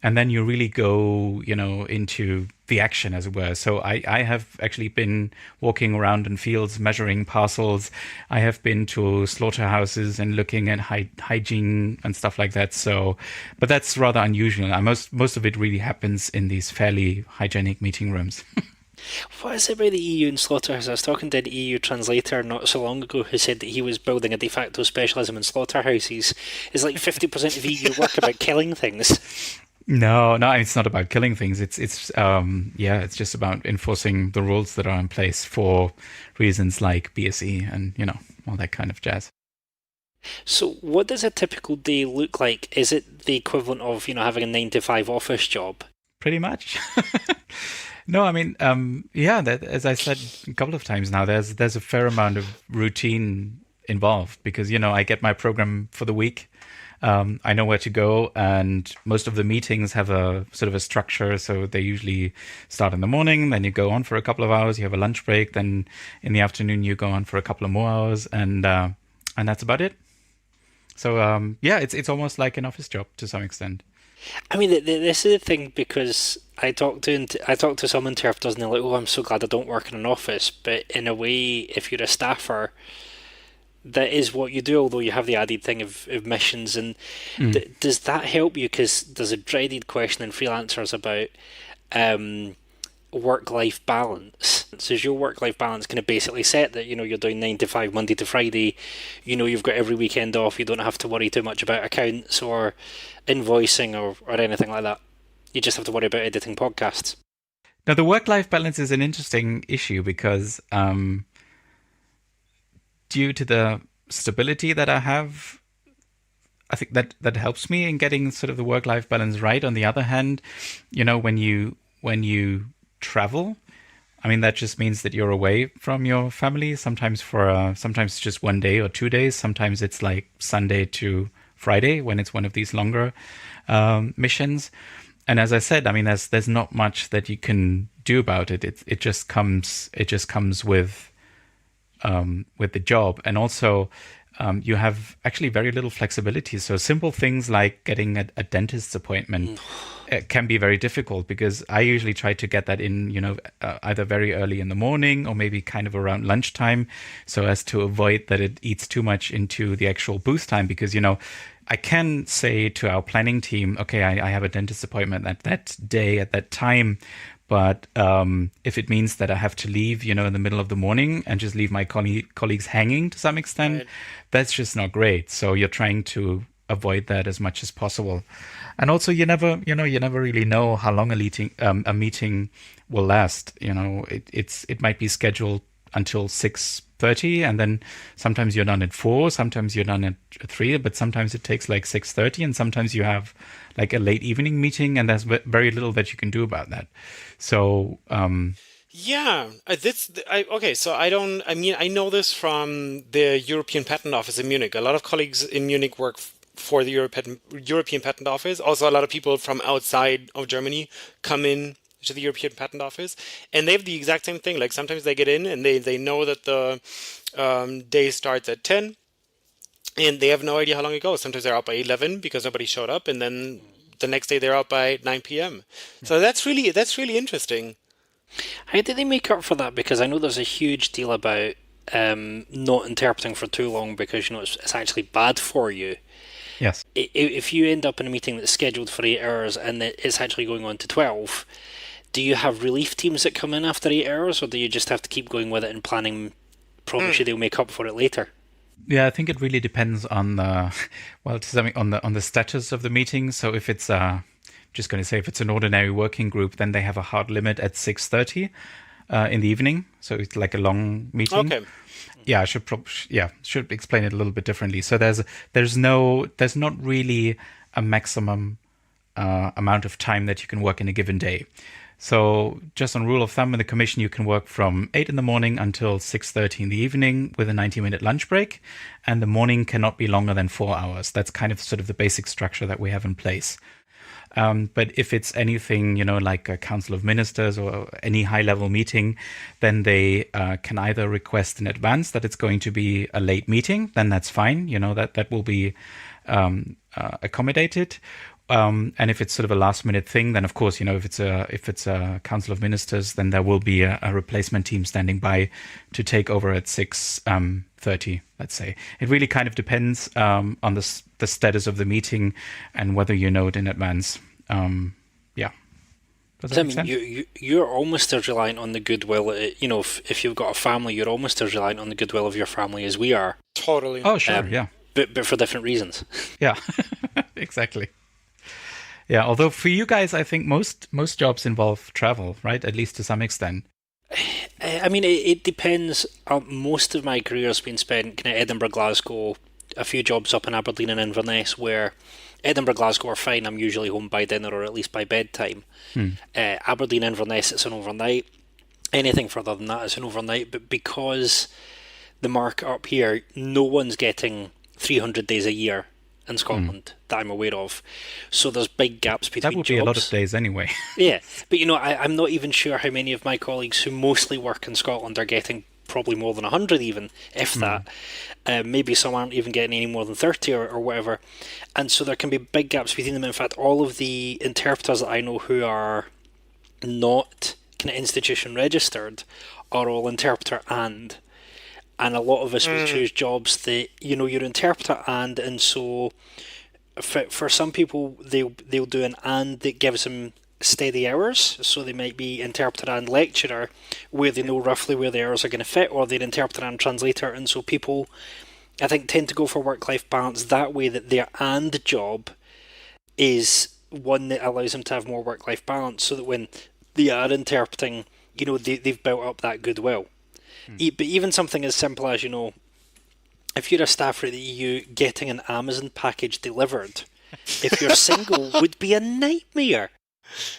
And then you really go, into the action, as it were. So I have actually been walking around in fields, measuring parcels. I have been to slaughterhouses and looking at hygiene and stuff like that. So, but that's rather unusual. Most of it really happens in these fairly hygienic meeting rooms. What is it about the EU and slaughterhouse? I was talking to an EU translator not so long ago who said that he was building a de facto specialism in slaughterhouses. Is like 50% of EU work about killing things? No, it's not about killing things. It's just about enforcing the rules that are in place for reasons like BSE and, all that kind of jazz. So what does a typical day look like? Is it the equivalent of, having a 9 to 5 office job? Pretty much. No, that, as I said a couple of times now, there's a fair amount of routine involved because, I get my program for the week. I know where to go, and most of the meetings have a sort of a structure. So they usually start in the morning, then you go on for a couple of hours, you have a lunch break, then in the afternoon you go on for a couple of more hours, and that's about it. So it's almost like an office job to some extent. This is the thing, because I talk to some interpreters and they're like, "Oh, I'm so glad I don't work in an office." But in a way, if you're a staffer, that is what you do, although you have the added thing of missions. And does that help you? Because there's a dreaded question in freelancers about work-life balance. So is your work-life balance kind of basically set that, you're doing 9 to 5, Monday to Friday, you've got every weekend off, you don't have to worry too much about accounts or invoicing or anything like that? You just have to worry about editing podcasts. Now, the work-life balance is an interesting issue because due to the stability that I have, I think that helps me in getting sort of the work-life balance right. On the other hand, when you travel, that just means that you're away from your family, sometimes sometimes just 1 day or 2 days. Sometimes it's like Sunday to Friday when it's one of these longer missions. And as I said, there's not much that you can do about it. It just comes with the job. And also you have actually very little flexibility. So simple things like getting a dentist's appointment can be very difficult, because I usually try to get that in, either very early in the morning or maybe kind of around lunchtime, so as to avoid that it eats too much into the actual booth time. Because, I can say to our planning team, okay, I have a dentist appointment at that day at that time. But if it means that I have to leave, in the middle of the morning and just leave my colleagues hanging to some extent, right, that's just not great. So you're trying to avoid that as much as possible. And also, you never really know how long a meeting will last. It might be scheduled until 6:30, and then sometimes you're done at 4, sometimes you're done at 3, but sometimes it takes like 6:30, and sometimes you have like a late evening meeting, and there's very little that you can do about that. So I know this from the European Patent Office in Munich. A lot of colleagues in Munich work for the European Patent Office. Also, a lot of people from outside of Germany come in to the European Patent Office, and they have the exact same thing. Like sometimes they get in and they know that the day starts at 10, and they have no idea how long it goes. Sometimes they're out by 11 because nobody showed up, and then the next day they're out by 9 p.m. So that's really interesting. How do they make up for that? Because I know there's a huge deal about not interpreting for too long because it's actually bad for you. Yes. If you end up in a meeting that's scheduled for 8 hours and it's actually going on to 12, do you have relief teams that come in after 8 hours, or do you just have to keep going with it and planning, promise you they'll make up for it later? Yeah, I think it really depends on the status of the meeting. So if it's just going to say if it's an ordinary working group, then they have a hard limit at 6:30 in the evening. So it's like a long meeting. Okay. Yeah, I should explain it a little bit differently. So there's not really a maximum amount of time that you can work in a given day. So just on rule of thumb in the commission, you can work from 8 in the morning until 6:30 in the evening with a 90-minute lunch break. And the morning cannot be longer than 4 hours. That's kind of sort of the basic structure that we have in place. But if it's anything, like a council of ministers or any high-level meeting, then they can either request in advance that it's going to be a late meeting. Then that's fine. That will be accommodated. And if it's sort of a last-minute thing, then of course, if it's a council of ministers, then there will be a replacement team standing by to take over at 6:30. Let's say it really kind of depends on the status of the meeting and whether you know it in advance. Yeah. Does that make sense? You're almost as reliant on the goodwill. If you've got a family, you're almost as reliant on the goodwill of your family as we are. Totally. Oh, sure. Yeah. But for different reasons. Yeah. Exactly. Yeah, although for you guys, I think most jobs involve travel, right? At least to some extent. I mean, it depends. Most of my career has been spent kind of Edinburgh, Glasgow, a few jobs up in Aberdeen and Inverness, where Edinburgh, Glasgow are fine. I'm usually home by dinner or at least by bedtime. Aberdeen, Inverness, it's an overnight. Anything further than that is an overnight. But because the market up here, no one's getting 300 days a year in Scotland that I'm aware of. So there's big gaps between jobs. That would be a lot of days anyway. Yeah, but I'm not even sure how many of my colleagues who mostly work in Scotland are getting probably more than 100 even, if that. Maybe some aren't even getting any more than 30 or whatever. And so there can be big gaps between them. In fact, all of the interpreters that I know who are not kind of institution registered are all interpreter and a lot of us will choose jobs that you're interpreter and so for some people they'll do an and that gives them steady hours, so they might be interpreter and lecturer where they know roughly where the hours are going to fit, or they're interpreter and translator, and so people I think tend to go for work-life balance that way, that their and job is one that allows them to have more work-life balance, so that when they are interpreting, they've built up that goodwill. But even something as simple as, if you're a staffer at the EU, getting an Amazon package delivered, if you're single, would be a nightmare.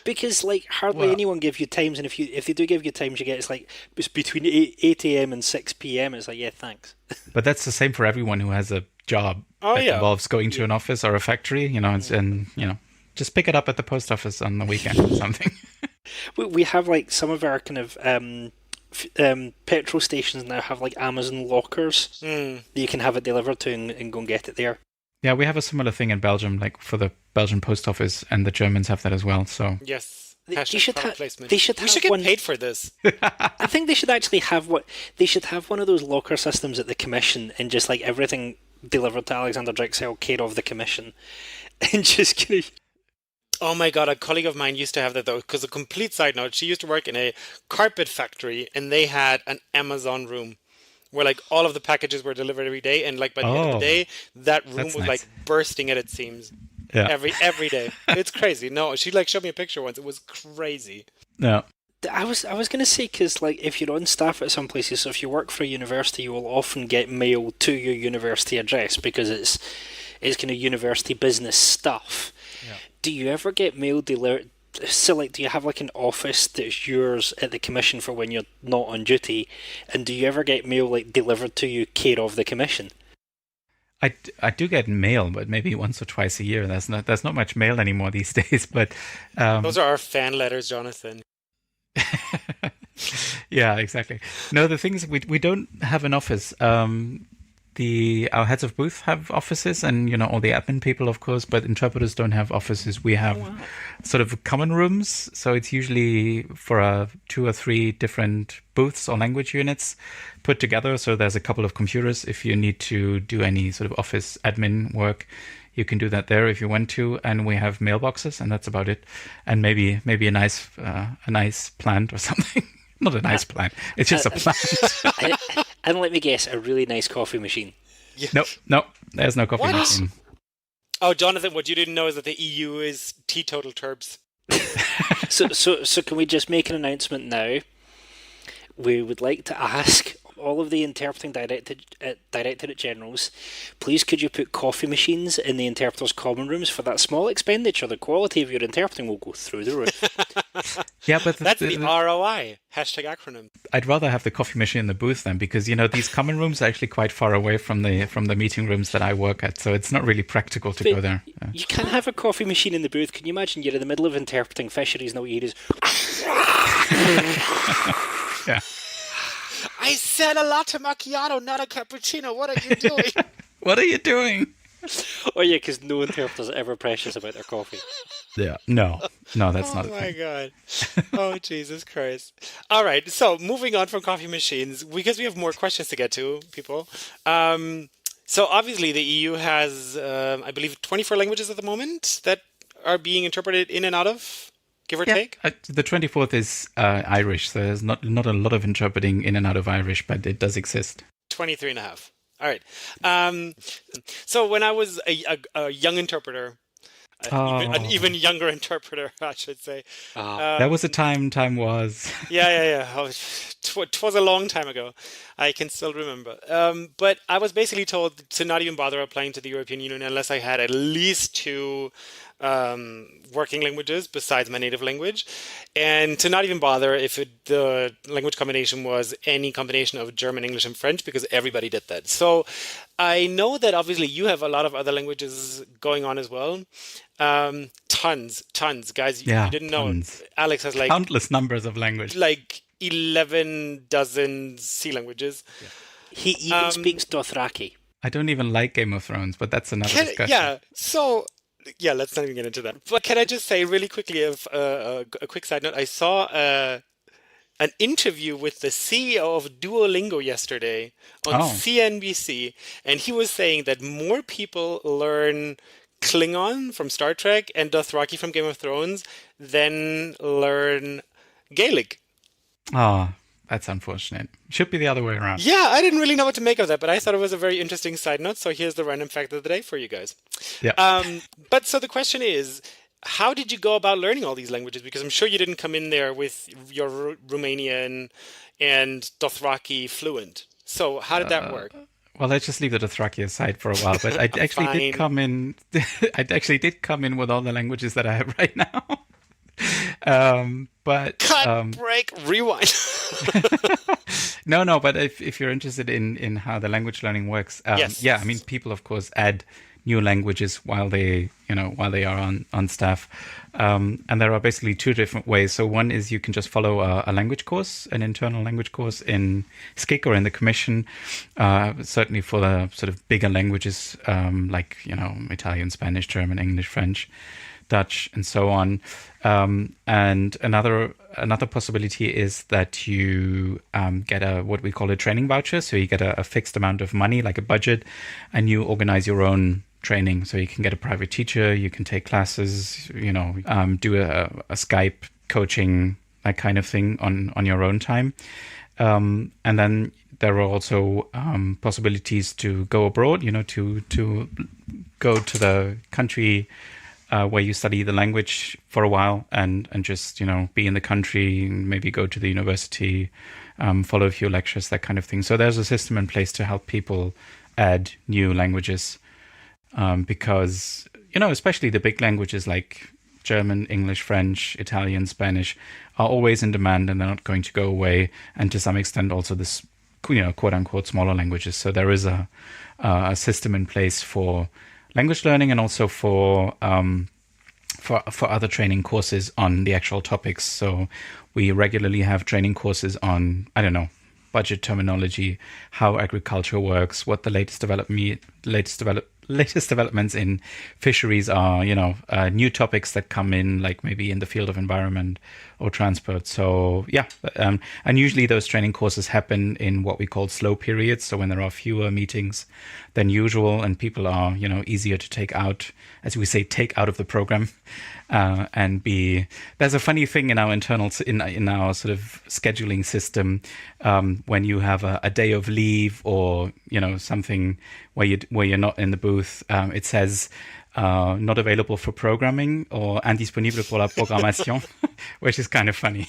Because, hardly anyone give you times, and if they do give you times, you get, it's between 8 a.m. and 6 p.m. It's yeah, thanks. But that's the same for everyone who has a job that involves going to an office or a factory, just pick it up at the post office on the weekend or something. We have, some of our kind of petrol stations now have Amazon lockers that you can have it delivered to and go and get it there. Yeah, we have a similar thing in Belgium, for the Belgian post office, and the Germans have that as well. So yes, we should get paid for this. I think they should actually have they should have one of those locker systems at the commission, and just everything delivered to Alexander Drexel, care of the commission, and just kind of. Oh my god, a colleague of mine used to have that though, because a complete side note, she used to work in a carpet factory and they had an Amazon room where all of the packages were delivered every day, and by the end of the day, that room was nice. Bursting at its seams. Yeah. Every day. It's crazy. No, she showed me a picture once. It was crazy. Yeah. I was going to say, because if you're on staff at some places, so if you work for a university, you will often get mail to your university address because it's kind of university business stuff. Yeah. Do you ever get mail delivered? So, do you have an office that's yours at the commission for when you're not on duty? And do you ever get mail delivered to you, care of the commission? I do get mail, but maybe once or twice a year. There's not much mail anymore these days. But those are our fan letters, Jonathan. Yeah, exactly. No, the thing is, we don't have an office. Our heads of booth have offices, and all the admin people, of course, but interpreters don't have offices. We have sort of common rooms, so it's usually for 2 or 3 different booths or language units put together. So there's a couple of computers. If you need to do any sort of office admin work, you can do that there if you want to. And we have mailboxes, and that's about it. And maybe a nice plant or something. Not a nice plant. It's just a plant. And let me guess, a really nice coffee machine. Yeah. No, there's no coffee machine. Oh, Jonathan, what you didn't know is that the EU is teetotal Terps. So can we just make an announcement now? We would like to ask all of the interpreting directed at generals, please could you put coffee machines in the interpreters' common rooms for that small expenditure? The quality of your interpreting will go through the roof. Yeah, but That's the ROI. Hashtag acronym. I'd rather have the coffee machine in the booth then, because these common rooms are actually quite far away from the meeting rooms that I work at, so it's not really practical to go there. You can have a coffee machine in the booth. Can you imagine you're in the middle of interpreting fisheries and all you hear is Yeah. I said a latte macchiato, not a cappuccino. What are you doing? What are you doing? Oh yeah, because no interpreter's ever precious about their coffee. Yeah. No, that's not a Oh my thing. God. Oh, Jesus Christ. All right. So moving on from coffee machines, because we have more questions to get to, people. So obviously the EU has, I believe, 24 languages at the moment that are being interpreted in and out of, give or take. The 24th is Irish, so there's not a lot of interpreting in and out of Irish, but it does exist. 23 and a half. All right. So when I was a young interpreter, an even younger interpreter, I should say. That was a time was. Yeah. Oh, it was a long time ago. I can still remember. But I was basically told to not even bother applying to the European Union unless I had at least two working languages besides my native language, and to not even bother if the language combination was any combination of German, English, and French, because everybody did that. So I know that obviously you have a lot of other languages going on as well. Tons, guys. You didn't know. Tons. Alex has Countless numbers of language. 11 dozen C languages. Yeah. He even speaks Dothraki. I don't even like Game of Thrones, but that's another discussion. Yeah. So. Yeah, let's not even get into that. But can I just say really quickly, a quick side note? I saw an interview with the CEO of Duolingo yesterday on CNBC, and he was saying that more people learn Klingon from Star Trek and Dothraki from Game of Thrones than learn Gaelic. That's unfortunate. Should be the other way around. Yeah, I didn't really know what to make of that, but I thought it was a very interesting side note. So here's the random fact of the day for you guys. Yeah. But so the question is, how did you go about learning all these languages? Because I'm sure you didn't come in there with your Romanian and Dothraki fluent. So how did that work? Well, let's just leave the Dothraki aside for a while. But I actually did come in. I actually did come in with all the languages that I have right now. But cut, break, rewind. No. But if you're interested in how the language learning works, yes. Yeah, I mean, people of course add new languages while they are on staff, and there are basically two different ways. So one is you can just follow a language course, an internal language course in SCIC or in the Commission, certainly for the sort of bigger languages like Italian, Spanish, German, English, French, Dutch, and so on. And another possibility is that you get what we call a training voucher. So you get a fixed amount of money, like a budget, and you organize your own training. So you can get a private teacher, you can take classes, do a Skype coaching, that kind of thing on your own time. And then there are also possibilities to go abroad, to go to the country where you study the language for a while and just, be in the country, maybe go to the university, follow a few lectures, that kind of thing. So there's a system in place to help people add new languages because, especially the big languages like German, English, French, Italian, Spanish are always in demand and they're not going to go away. And to some extent also this, quote unquote, smaller languages. So there is a system in place for language learning and also for other training courses on the actual topics. So we regularly have training courses on, budget terminology, how agriculture works, what the latest developments in fisheries are, new topics that come in, like maybe in the field of environment or transport. So yeah, and usually those training courses happen in what we call slow periods. So when there are fewer meetings than usual and people are, easier to take out, as we say, take out of the program. There's a funny thing in our in our sort of scheduling system when you have a day of leave or something where you're not in the booth, it says not available for programming or indisponible pour la programmation, which is kind of funny.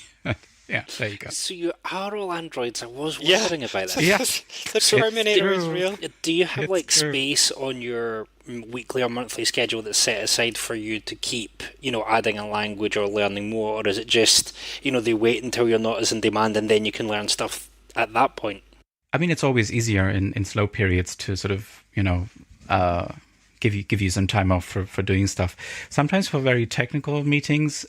Yeah, there you go. So you are all androids. I was Yeah. wondering about It's that. Yeah, the it's Terminator is true. real. Do you have It's like true. space on your weekly or monthly schedule that's set aside for you to keep, adding a language or learning more, or is it just, they wait until you're not as in demand and then you can learn stuff at that point? I mean, it's always easier in slow periods to sort of, uh, give you some time off for doing stuff. Sometimes for very technical meetings,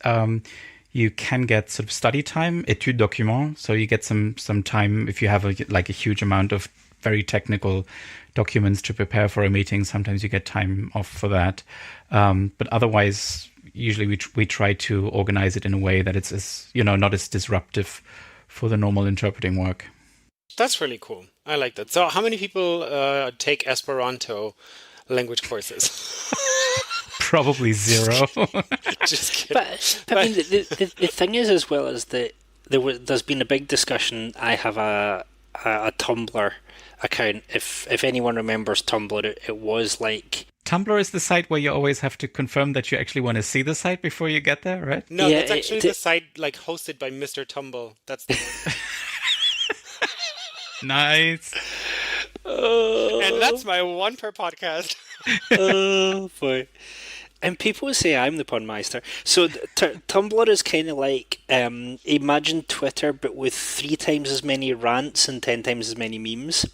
you can get sort of study time, études document. So you get some time if you have like a huge amount of very technical documents to prepare for a meeting. Sometimes you get time off for that. But otherwise, usually we try to organize it in a way that it's as, not as disruptive for the normal interpreting work. That's really cool. I like that. So, how many people take Esperanto language courses? Probably zero. Just kidding. But I mean, the thing is, as well, is that there's been a big discussion. I have a Tumblr account. If anyone remembers Tumblr, it was like Tumblr is the site where you always have to confirm that you actually want to see the site before you get there, right? No, yeah, that's actually the site like hosted by Mr. Tumble. That's the one. Nice. And that's my one per podcast. oh boy. And people say I'm the punmeister. So Tumblr is kind of like imagine Twitter, but with 3 times as many rants and 10 times as many memes.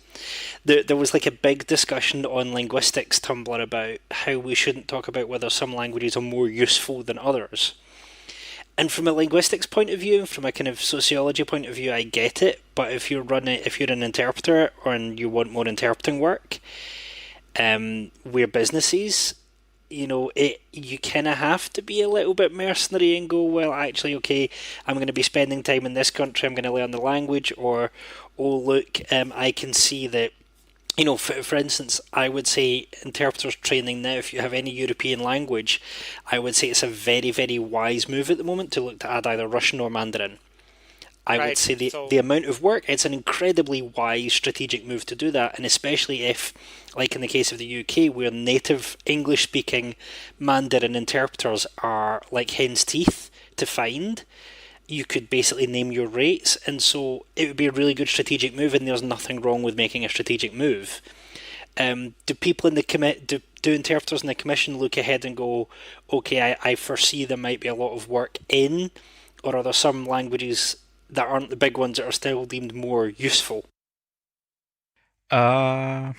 There was like a big discussion on linguistics Tumblr about how we shouldn't talk about whether some languages are more useful than others. And from a linguistics point of view, from a kind of sociology point of view, I get it. But if you're an interpreter and you want more interpreting work, we're businesses. You kind of have to be a little bit mercenary and go, well, actually, okay, I'm going to be spending time in this country, I'm going to learn the language, or, oh, look, I can see that, for instance, I would say interpreters training now, if you have any European language, I would say it's a very, very wise move at the moment to look to add either Russian or Mandarin. I would Right. say So the amount of work, it's an incredibly wise strategic move to do that, and especially if, like in the case of the UK, where native English-speaking Mandarin interpreters are like hen's teeth to find, you could basically name your rates, and so it would be a really good strategic move, and there's nothing wrong with making a strategic move. Do people in the do interpreters in the commission look ahead and go, okay, I foresee there might be a lot of work in, or are there some languages that aren't the big ones that are still deemed more useful? I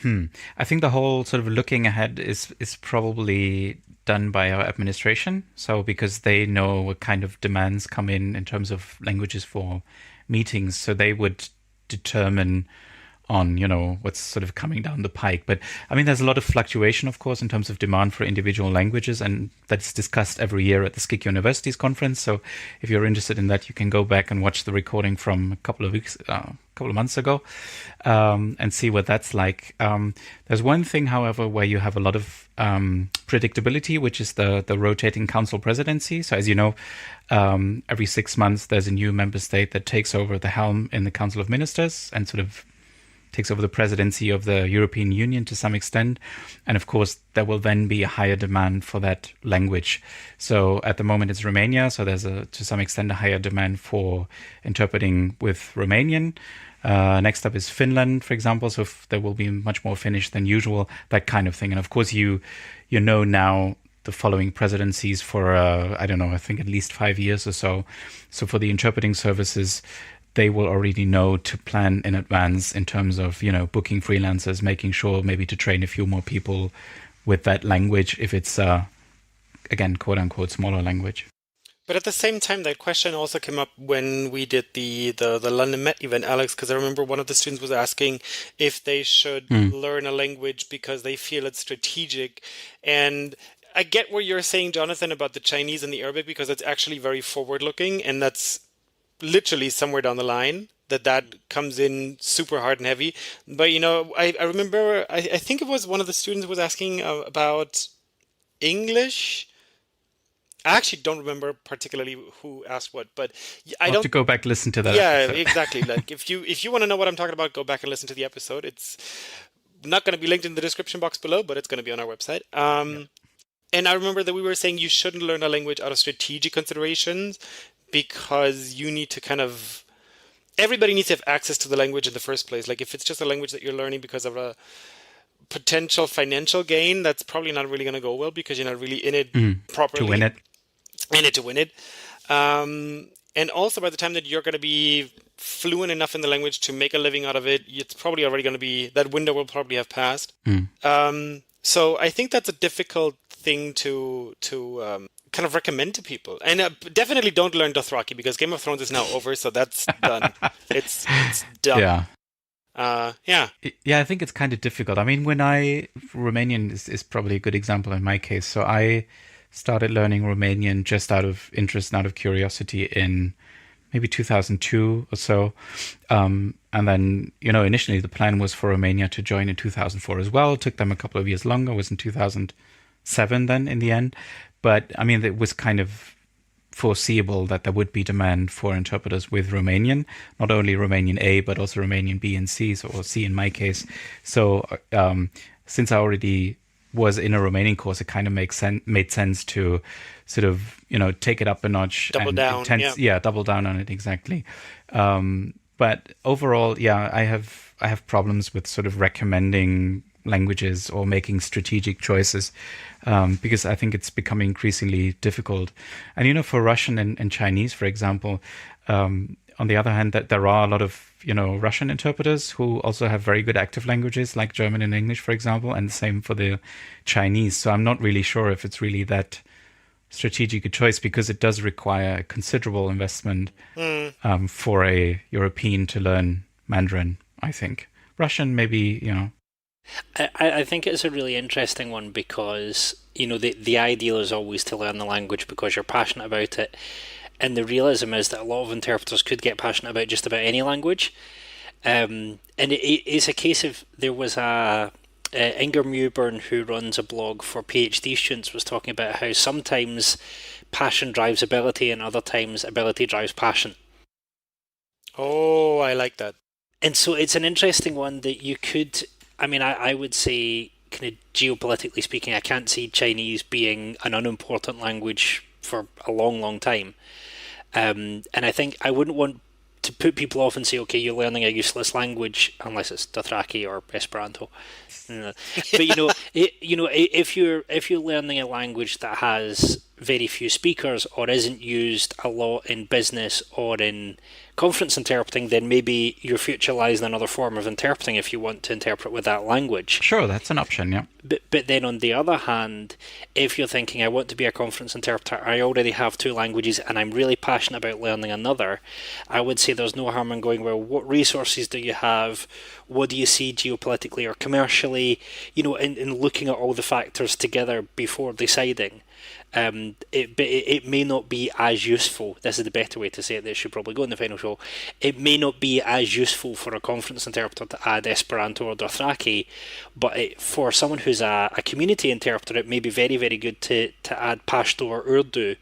think the whole sort of looking ahead is probably done by our administration. So because they know what kind of demands come in terms of languages for meetings, so they would determine on what's sort of coming down the pike. But I mean, there's a lot of fluctuation, of course, in terms of demand for individual languages, and that's discussed every year at the SCIC Universities conference. So if you're interested in that, you can go back and watch the recording from a couple of months ago, and see what that's like. There's one thing, however, where you have a lot of predictability, which is the rotating council presidency. So as you know, every 6 months there's a new member state that takes over the helm in the Council of Ministers and sort of takes over the presidency of the European Union to some extent. And of course, there will then be a higher demand for that language. So at the moment, it's Romania. So there's to some extent, a higher demand for interpreting with Romanian. Next up is Finland, for example. So there will be much more Finnish than usual, that kind of thing. And of course, you know now the following presidencies for, I don't know, I think at least 5 years or so. So for the interpreting services, they will already know to plan in advance in terms of, booking freelancers, making sure maybe to train a few more people with that language if it's, again, quote unquote, smaller language. But at the same time, that question also came up when we did the London Met event, Alex, because I remember one of the students was asking if they should learn a language because they feel it's strategic. And I get what you're saying, Jonathan, about the Chinese and the Arabic, because it's actually very forward-looking, and that's literally somewhere down the line that comes in super hard and heavy. But, I remember, I think it was one of the students was asking about English. I actually don't remember particularly who asked what, but I I'll have don't. to go back listen to that Yeah, episode. exactly. Like if you want to know what I'm talking about, go back and listen to the episode. It's not going to be linked in the description box below, but it's going to be on our website. And I remember that we were saying you shouldn't learn a language out of strategic considerations because you need to kind of, everybody needs to have access to the language in the first place. Like if it's just a language that you're learning because of a potential financial gain, that's probably not really going to go well because you're not really in it properly. To win it. In it to win it. And also by the time that you're going to be fluent enough in the language to make a living out of it, it's probably already going to be, that window will probably have passed. So I think that's a difficult thing to kind of recommend to people. And definitely don't learn Dothraki because Game of Thrones is now over, so that's done. It's done. Yeah. Yeah. Yeah, I think it's kind of difficult. I mean, Romanian is probably a good example in my case. So I started learning Romanian just out of interest and out of curiosity in maybe 2002 or so. And then, initially the plan was for Romania to join in 2004 as well. It took them a couple of years longer. It was in 2007 then in the end. But I mean, it was kind of foreseeable that there would be demand for interpreters with Romanian, not only Romanian A, but also Romanian B and C, or C in my case. So since I already was in a Romanian course, it kind of made sense to sort of, take it up a notch. Double down. Double down on it, exactly. But overall, I have problems with sort of recommending languages or making strategic choices because I think it's becoming increasingly difficult. And, for Russian and Chinese, for example, on the other hand, that there are a lot of, Russian interpreters who also have very good active languages like German and English, for example, and the same for the Chinese. So I'm not really sure if it's really that strategic a choice because it does require a considerable investment for a European to learn Mandarin, I think. Russian, maybe, I think it's a really interesting one because, the ideal is always to learn the language because you're passionate about it. And the realism is that a lot of interpreters could get passionate about just about any language. And it's a case of, there was Inger Mewburn, who runs a blog for PhD students, was talking about how sometimes passion drives ability and other times ability drives passion. Oh, I like that. And so it's an interesting one that you could, I would say, kind of geopolitically speaking, I can't see Chinese being an unimportant language for a long, long time. And I think I wouldn't want to put people off and say, okay, you're learning a useless language, unless it's Dothraki or Esperanto. But if you're learning a language that has very few speakers or isn't used a lot in business or in conference interpreting, then maybe your future lies in another form of interpreting if you want to interpret with that language. Sure, that's an option, yeah. But then on the other hand, if you're thinking, I want to be a conference interpreter, I already have two languages and I'm really passionate about learning another, I would say there's no harm in going, well, what resources do you have? What do you see geopolitically or commercially? In looking at all the factors together before deciding. It may not be as useful. This is the better way to say it. This should probably go in the final show. It may not be as useful for a conference interpreter to add Esperanto or Dothraki, but for someone who's a community interpreter, it may be very, very good to add Pashto or Urdu.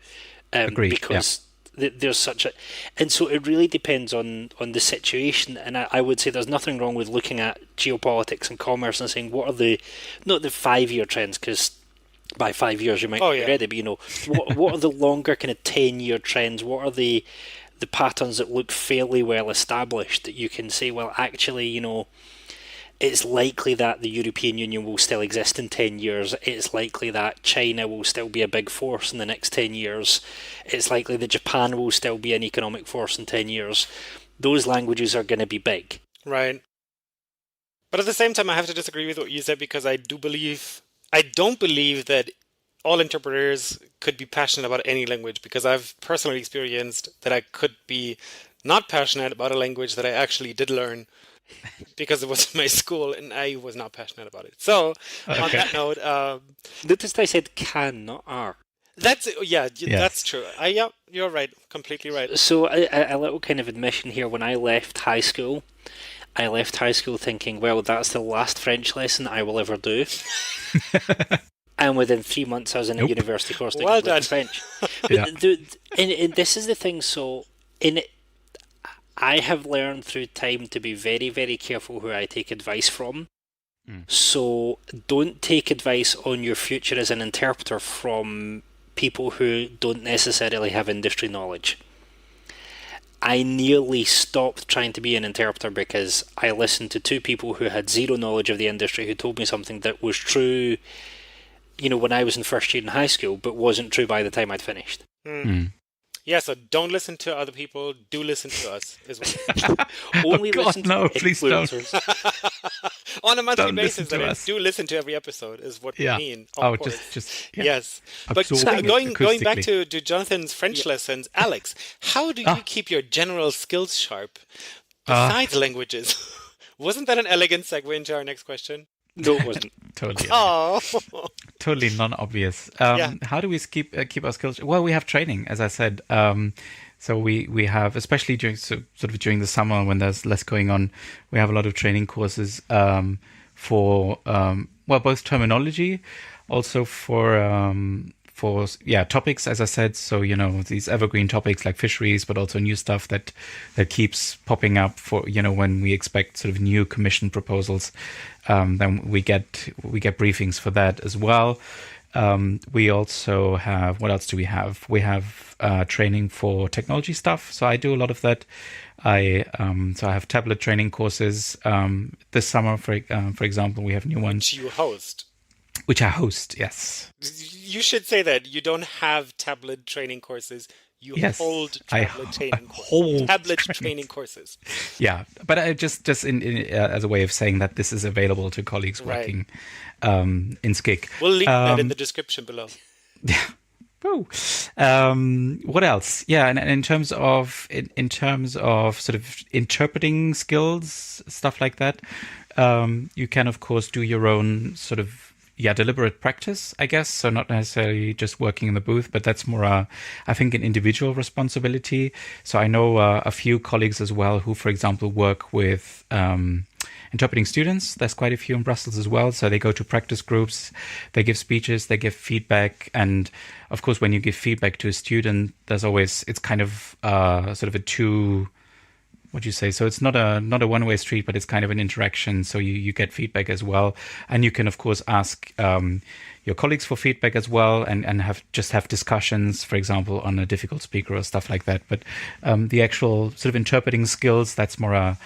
Agreed, because there's such a, and so it really depends on the situation. And I would say there's nothing wrong with looking at geopolitics and commerce and saying what are not the 5-year trends, because by 5 years you might be ready, but what are the longer kind of 10-year trends? What are the patterns that look fairly well established that you can say, well, actually, it's likely that the European Union will still exist in 10 years. It's likely that China will still be a big force in the next 10 years. It's likely that Japan will still be an economic force in 10 years. Those languages are going to be big. Right. But at the same time, I have to disagree with what you said because I don't believe that all interpreters could be passionate about any language, because I've personally experienced that I could be not passionate about a language that I actually did learn because it was in my school and I was not passionate about it. So on that note, notice I said can, not are. That's true. You're right, completely right. So a little kind of admission here. When I left high school thinking, well, that's the last French lesson I will ever do. And within 3 months, I was in a university course doing French. And this is the thing. So, I have learned through time to be very, very careful who I take advice from. So, don't take advice on your future as an interpreter from people who don't necessarily have industry knowledge. I nearly stopped trying to be an interpreter because I listened to two people who had zero knowledge of the industry who told me something that was true, when I was in first year in high school, but wasn't true by the time I'd finished. Yeah, so don't listen to other people. Do listen to us as well. Only God, listen no, to please don't. influencers. On a monthly Don't listen basis, to that is. us. Do listen to every episode is what we Yeah. mean. Oh, Of course. just Yes. But absorbing it going back acoustically. to Jonathan's French lessons, Alex, how do you keep your general skills sharp besides languages? Wasn't that an elegant segue into our next question? No, it wasn't. Totally. Oh, Totally non-obvious. Yeah. How do we keep our skills? Well, we have training, as I said. So we have, especially during the summer when there's less going on, we have a lot of training courses for both terminology, also for topics, as I said. So these evergreen topics like fisheries, but also new stuff that keeps popping up for when we expect sort of new commission proposals. Then we get briefings for that as well. We also have, what else do we have? We have training for technology stuff. So I do a lot of that. I have tablet training courses. This summer, for example, we have new ones. which you host. Which I host, yes. You should say that you don't have tablet training courses. You Yes, hold I tablet training courses. hold Tablet training. training courses. Yeah, but I just in as a way of saying that this is available to colleagues Right. working in SCIC. We'll link that in the description below. Yeah. Woo. What else? Yeah, and in terms of sort of interpreting skills, stuff like that, you can of course do your own sort of deliberate practice, I guess. So not necessarily just working in the booth, but that's more I think an individual responsibility. So I know a few colleagues as well who, for example, work with interpreting students. There's quite a few in Brussels as well. So they go to practice groups, they give speeches, they give feedback. And of course, when you give feedback to a student, it's kind of sort of a two, what do you say? So it's not a one-way street, but it's kind of an interaction. So you get feedback as well. And you can, of course, ask your colleagues for feedback as well and have discussions, for example, on a difficult speaker or stuff like that. But the actual sort of interpreting skills, that's more a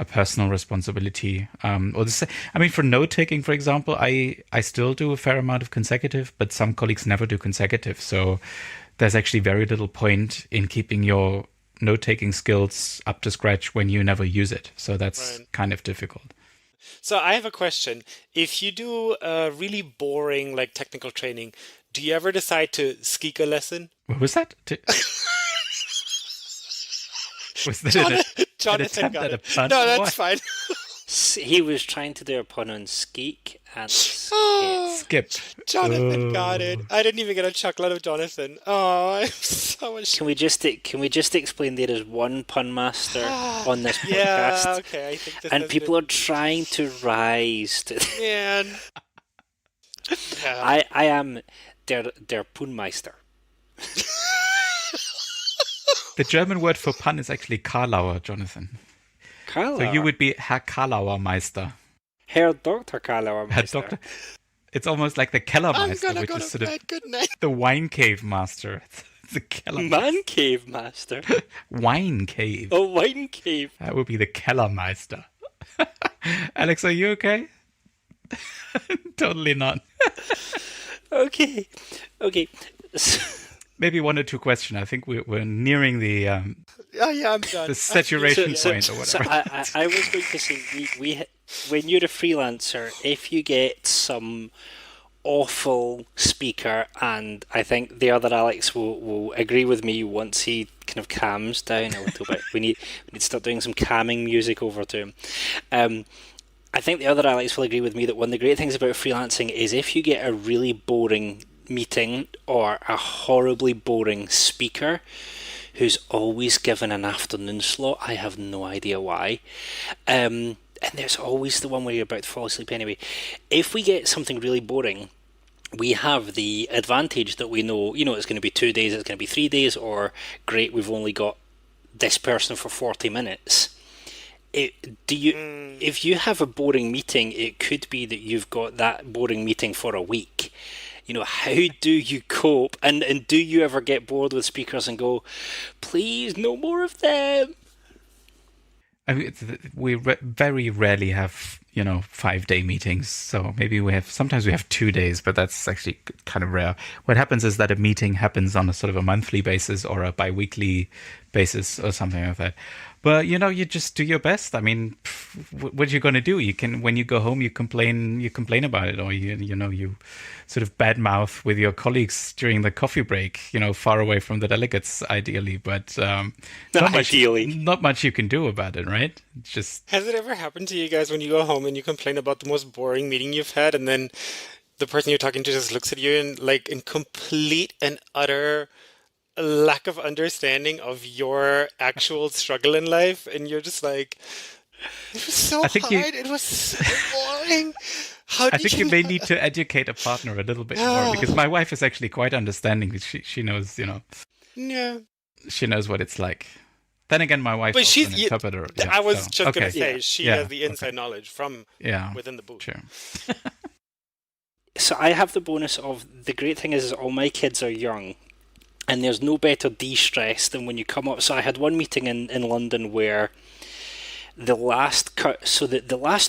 personal responsibility. For note-taking, for example, I still do a fair amount of consecutive, but some colleagues never do consecutive. So there's actually very little point in keeping your note-taking skills up to scratch when you never use it. So that's Right. kind of difficult. So I have a question. If you do a really boring like technical training, do you ever decide to ski a lesson? What was that? Was that an Jonathan attempt got at a it. pun? No, or that's what? fine. He was trying to do a pun on skeek and Oh, Skip. Jonathan got it. Oh. I didn't even get a chuckle out of Jonathan. Oh, I'm so much. Can we just explain there is one pun master on this podcast, Yeah, okay. I think this and has people are trying to rise to. been... Man. Yeah. I am der Punmeister. The German word for pun is actually Karlauer, Jonathan. Karlauer. So you would be Herr Karlauer Meister. Herr Dr. Karlauer Herr Meister. Doctor. It's almost like the I'm Kellermeister, gonna which go is to sort of bed. Good night. the wine cave master. It's the Kellermeister. Man cave master. Wine cave. Oh, wine cave. That would be the Kellermeister. Alex, are you okay? Totally not. Okay. Maybe one or two questions. I think we're nearing the Oh, yeah, I'm done. saturation point or whatever. I was going to say, we when you're a freelancer, if you get some awful speaker, and I think the other Alex will agree with me once he kind of calms down a little bit. We need to start doing some calming music over to him. I think the other Alex will agree with me that one of the great things about freelancing is if you get a really boring meeting or a horribly boring speaker who's always given an afternoon slot, I have no idea why. And there's always the one where you're about to fall asleep anyway. If we get something really boring, we have the advantage that we know, it's going to be 2 days, it's going to be 3 days, or great, we've only got this person for 40 minutes. If you have a boring meeting, it could be that you've got that boring meeting for a week. How do you cope? And do you ever get bored with speakers and go, please, no more of them? I mean, very rarely have 5-day meetings. So maybe sometimes we have 2 days, but that's actually kind of rare. What happens is that a meeting happens on a sort of a monthly basis or a bi-weekly basis or something like that. But you just do your best. I mean, what are you going to do? You can, when you go home, you complain about it, or you sort of badmouth with your colleagues during the coffee break. Far away from the delegates, ideally. But not much you can do about it, right? It's just. Has it ever happened to you guys when you go home and you complain about the most boring meeting you've had, and then the person you're talking to just looks at you and like in complete and utter lack of understanding of your actual struggle in life, and you're just like, it was so hard, it was so boring. I think you may need to educate a partner a little bit more, because my wife is actually quite understanding. She knows, Yeah. she knows what it's like. Then again, my wife is an interpreter. I was just going to say, she has the inside knowledge from within the booth. Sure. So I have the bonus of, the great thing is all my kids are young, and there's no better de-stress than when you come up. So I had one meeting in London where the last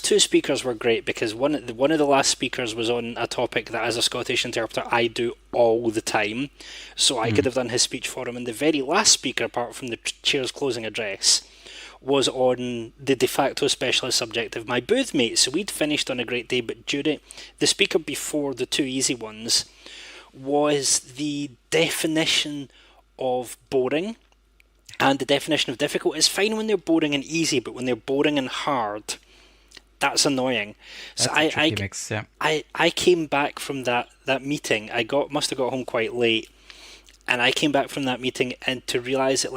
two speakers were great, because one of the last speakers was on a topic that, as a Scottish interpreter, I do all the time. So I could have done his speech for him. And the very last speaker, apart from the chair's closing address, was on the de facto specialist subject of my booth mate. So we'd finished on a great day, but during the speaker before the two easy ones was the definition of boring and the definition of difficult. It's fine when they're boring and easy, but when they're boring and hard, that's annoying. That's a tricky mix, yeah. I came back from that meeting. Must have got home quite late, and I came back from that meeting and to realise that,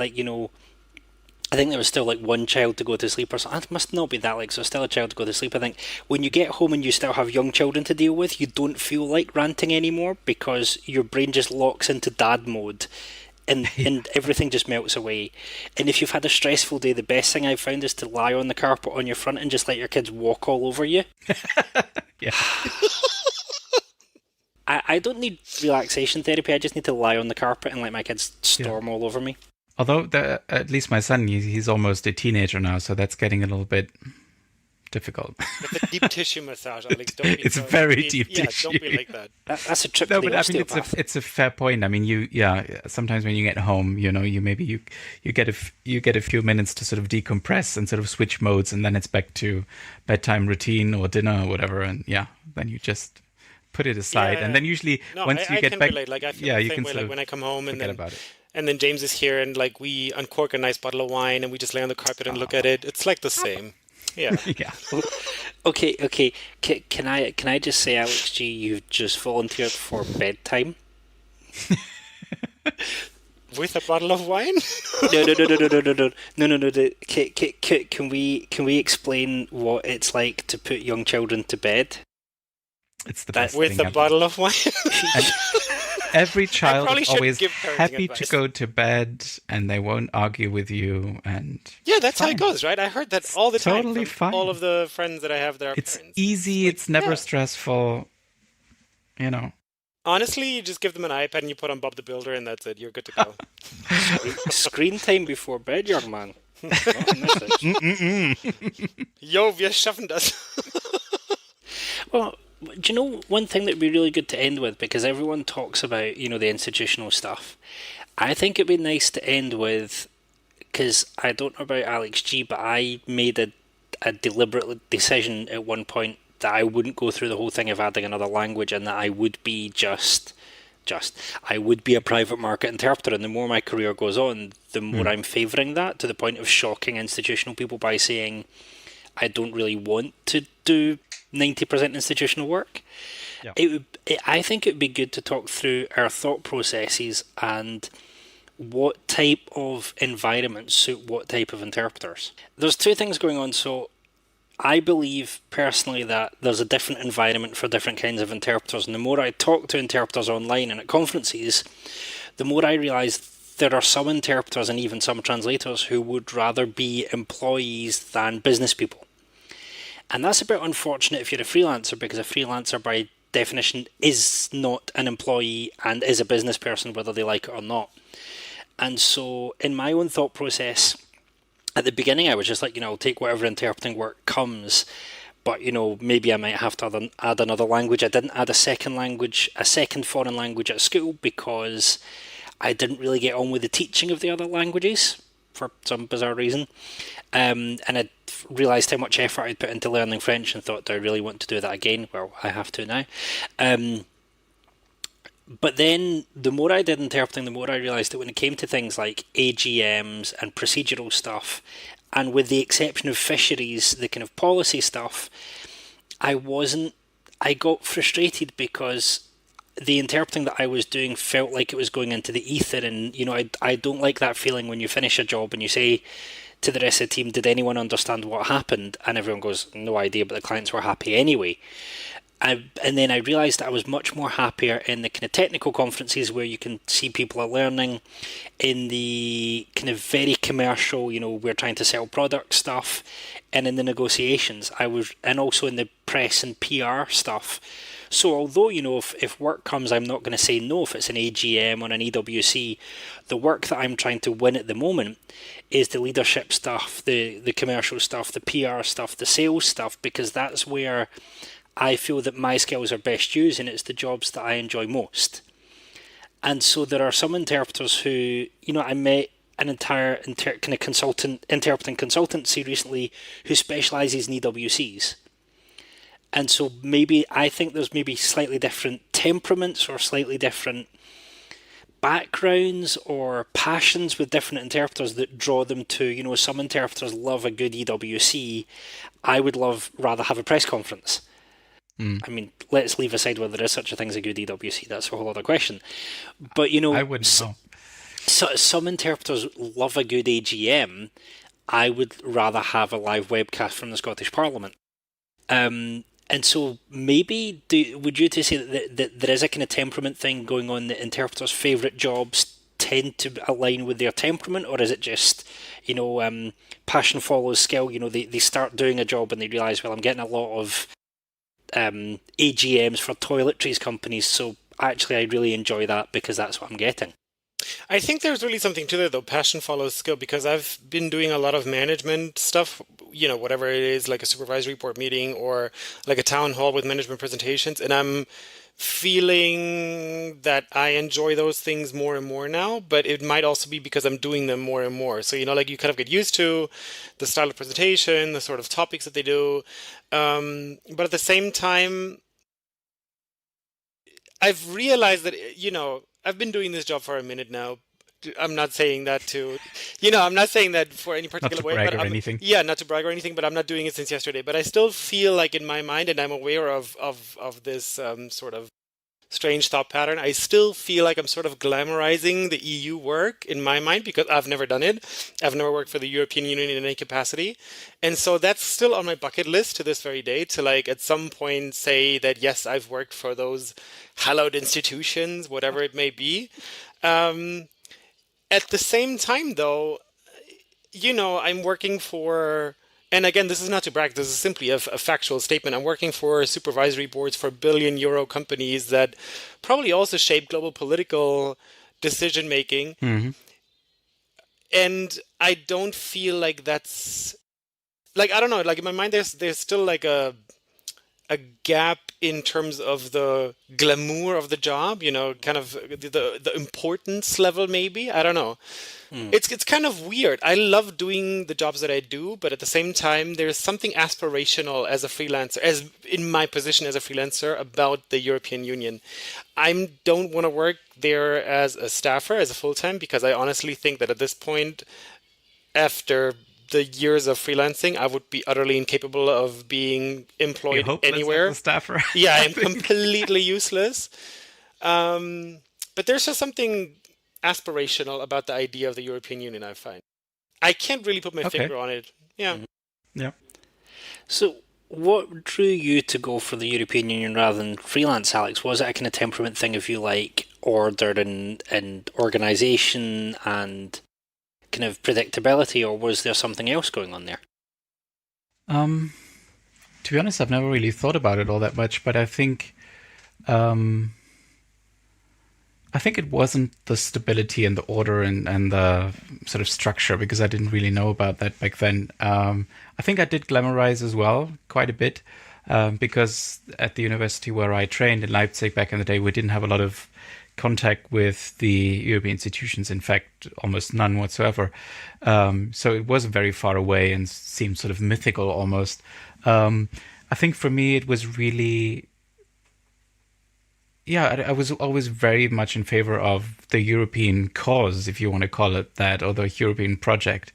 I think there was still one child to go to sleep or something. It must not be that so still a child to go to sleep. I think when you get home and you still have young children to deal with, you don't feel like ranting anymore, because your brain just locks into dad mode and everything just melts away. And if you've had a stressful day, the best thing I've found is to lie on the carpet on your front and just let your kids walk all over you. Yeah. I don't need relaxation therapy. I just need to lie on the carpet and let my kids storm all over me. Although, at least my son, he's almost a teenager now, so that's getting a little bit difficult. It's a deep tissue massage. Don't be it's very deep tissue. Don't be like that. That's a trip to the osteopath. It's a fair point. I mean, sometimes when you get home, you get a few minutes to sort of decompress and sort of switch modes, and then it's back to bedtime routine or dinner or whatever, and then you just put it aside, and then usually once you get back, relate. I feel the same way. When I come home and then about it. And then James is here, and we uncork a nice bottle of wine, and we just lay on the carpet and look at it. It's like the same. Yeah. Yeah. Okay. Can I just say, Alex G, you've just volunteered for bedtime? With a bottle of wine? No. Can we explain what it's like to put young children to bed? It's the best with thing a ever. bottle of wine. Every child is always happy to go to bed, and they won't argue with you. And that's how it goes, right? I heard that all the time. Totally fine. All of the friends that I have that are it's parents. Easy. It's never stressful. Honestly, you just give them an iPad and you put on Bob the Builder, and that's it. You're good to go. Screen time before bed, young man. Jo, wir schaffen das. Well, do you know one thing that would be really good to end with, because everyone talks about, the institutional stuff. I think it'd be nice to end with, because I don't know about Alex G, but I made a deliberate decision at one point that I wouldn't go through the whole thing of adding another language, and that I would be I would be a private market interpreter. And the more my career goes on, the more I'm favouring that, to the point of shocking institutional people by saying I don't really want to do 90% institutional work. Yeah. I think it would be good to talk through our thought processes and what type of environments suit what type of interpreters. There's two things going on. So I believe personally that there's a different environment for different kinds of interpreters, and the more I talk to interpreters online and at conferences, the more I realise there are some interpreters and even some translators who would rather be employees than business people. And that's a bit unfortunate if you're a freelancer, because a freelancer by definition, is not an employee and is a business person, whether they like it or not. And so in my own thought process, at the beginning, I was just like, I'll take whatever interpreting work comes. But, maybe I might have to add another language. I didn't add a second foreign language at school because I didn't really get on with the teaching of the other languages for some bizarre reason. And I realised how much effort I'd put into learning French and thought, do I really want to do that again? Well, I have to now. But then the more I did interpreting, the more I realised that when it came to things like AGMs and procedural stuff, and with the exception of fisheries, the kind of policy stuff, I got frustrated because the interpreting that I was doing felt like it was going into the ether. And, I don't like that feeling when you finish a job and you say to the rest of the team, did anyone understand what happened? And everyone goes, no idea, but the clients were happy anyway. And then I realised that I was much more happier in the kind of technical conferences where you can see people are learning, in the kind of very commercial, we're trying to sell product stuff, and in the negotiations. And also in the press and PR stuff. So although, if work comes, I'm not going to say no if it's an AGM or an EWC. The work that I'm trying to win at the moment is the leadership stuff, the commercial stuff, the PR stuff, the sales stuff, because that's where I feel that my skills are best used, and it's the jobs that I enjoy most. And so there are some interpreters who, I met an entire kind of interpreting consultancy recently who specialises in EWCs. And so I think there's maybe slightly different temperaments or slightly different backgrounds or passions with different interpreters that draw them to, some interpreters love a good EWC. I would rather have a press conference. I mean, let's leave aside whether there is such a thing as a good EWC. That's a whole other question. But, I wouldn't know. So some interpreters love a good AGM. I would rather have a live webcast from the Scottish Parliament. And so maybe, would you say that there is a kind of temperament thing going on, that interpreters' favourite jobs tend to align with their temperament, or is it just, passion follows skill? They start doing a job and they realise, well, I'm getting a lot of AGMs for toiletries companies, so actually I really enjoy that because that's what I'm getting. I think there's really something to that, though. Passion follows skill, because I've been doing a lot of management stuff, whatever it is, like a supervisory board meeting or like a town hall with management presentations, and I'm feeling that I enjoy those things more and more now, but it might also be because I'm doing them more and more. So, like you kind of get used to the style of presentation, the sort of topics that they do. But at the same time, I've realized that, I've been doing this job for a minute now. I'm not saying that I'm not saying that for any particular way. Not to brag or anything. Yeah, not to brag or anything, but I'm not doing it since yesterday. But I still feel like in my mind, and I'm aware of this sort of strange thought pattern, I still feel like I'm sort of glamorizing the EU work in my mind because I've never done it. I've never worked for the European Union in any capacity. And so that's still on my bucket list to this very day, to like at some point say that, yes, I've worked for those hallowed institutions, whatever it may be. At the same time, though, I'm working for, and again, this is not to brag, this is simply a factual statement. I'm working for supervisory boards for billion-euro companies that probably also shape global political decision-making. Mm-hmm. And I don't feel like that's, like, I don't know, like in my mind, there's still like a gap in terms of the glamour of the job, kind of the importance level, maybe. I don't know. It's kind of weird. I love doing the jobs that I do, but at the same time, there's something aspirational as a freelancer, as in my position as a freelancer, about the European Union. I don't want to work there as a staffer, as a full-time, because I honestly think that at this point, after the years of freelancing, I would be utterly incapable of being employed anywhere. As a staffer. Yeah, I'm completely useless. But there's just something aspirational about the idea of the European Union, I find. I can't really put my finger on it. Yeah. Yeah. So what drew you to go for the European Union rather than freelance, Alex? Was it a kind of temperament thing of you like order and organisation and kind of predictability, or was there something else going on there? To be honest, I've never really thought about it all that much, but I think I think it wasn't the stability and the order and the sort of structure, because I didn't really know about that back then. I think I did glamorize as well quite a bit, because at the university where I trained in Leipzig back in the day, we didn't have a lot of contact with the European institutions. In fact, almost none whatsoever. So it was very far away and seemed sort of mythical almost. I think for me, it was really, yeah, I was always very much in favor of the European cause, if you want to call it that, or the European project,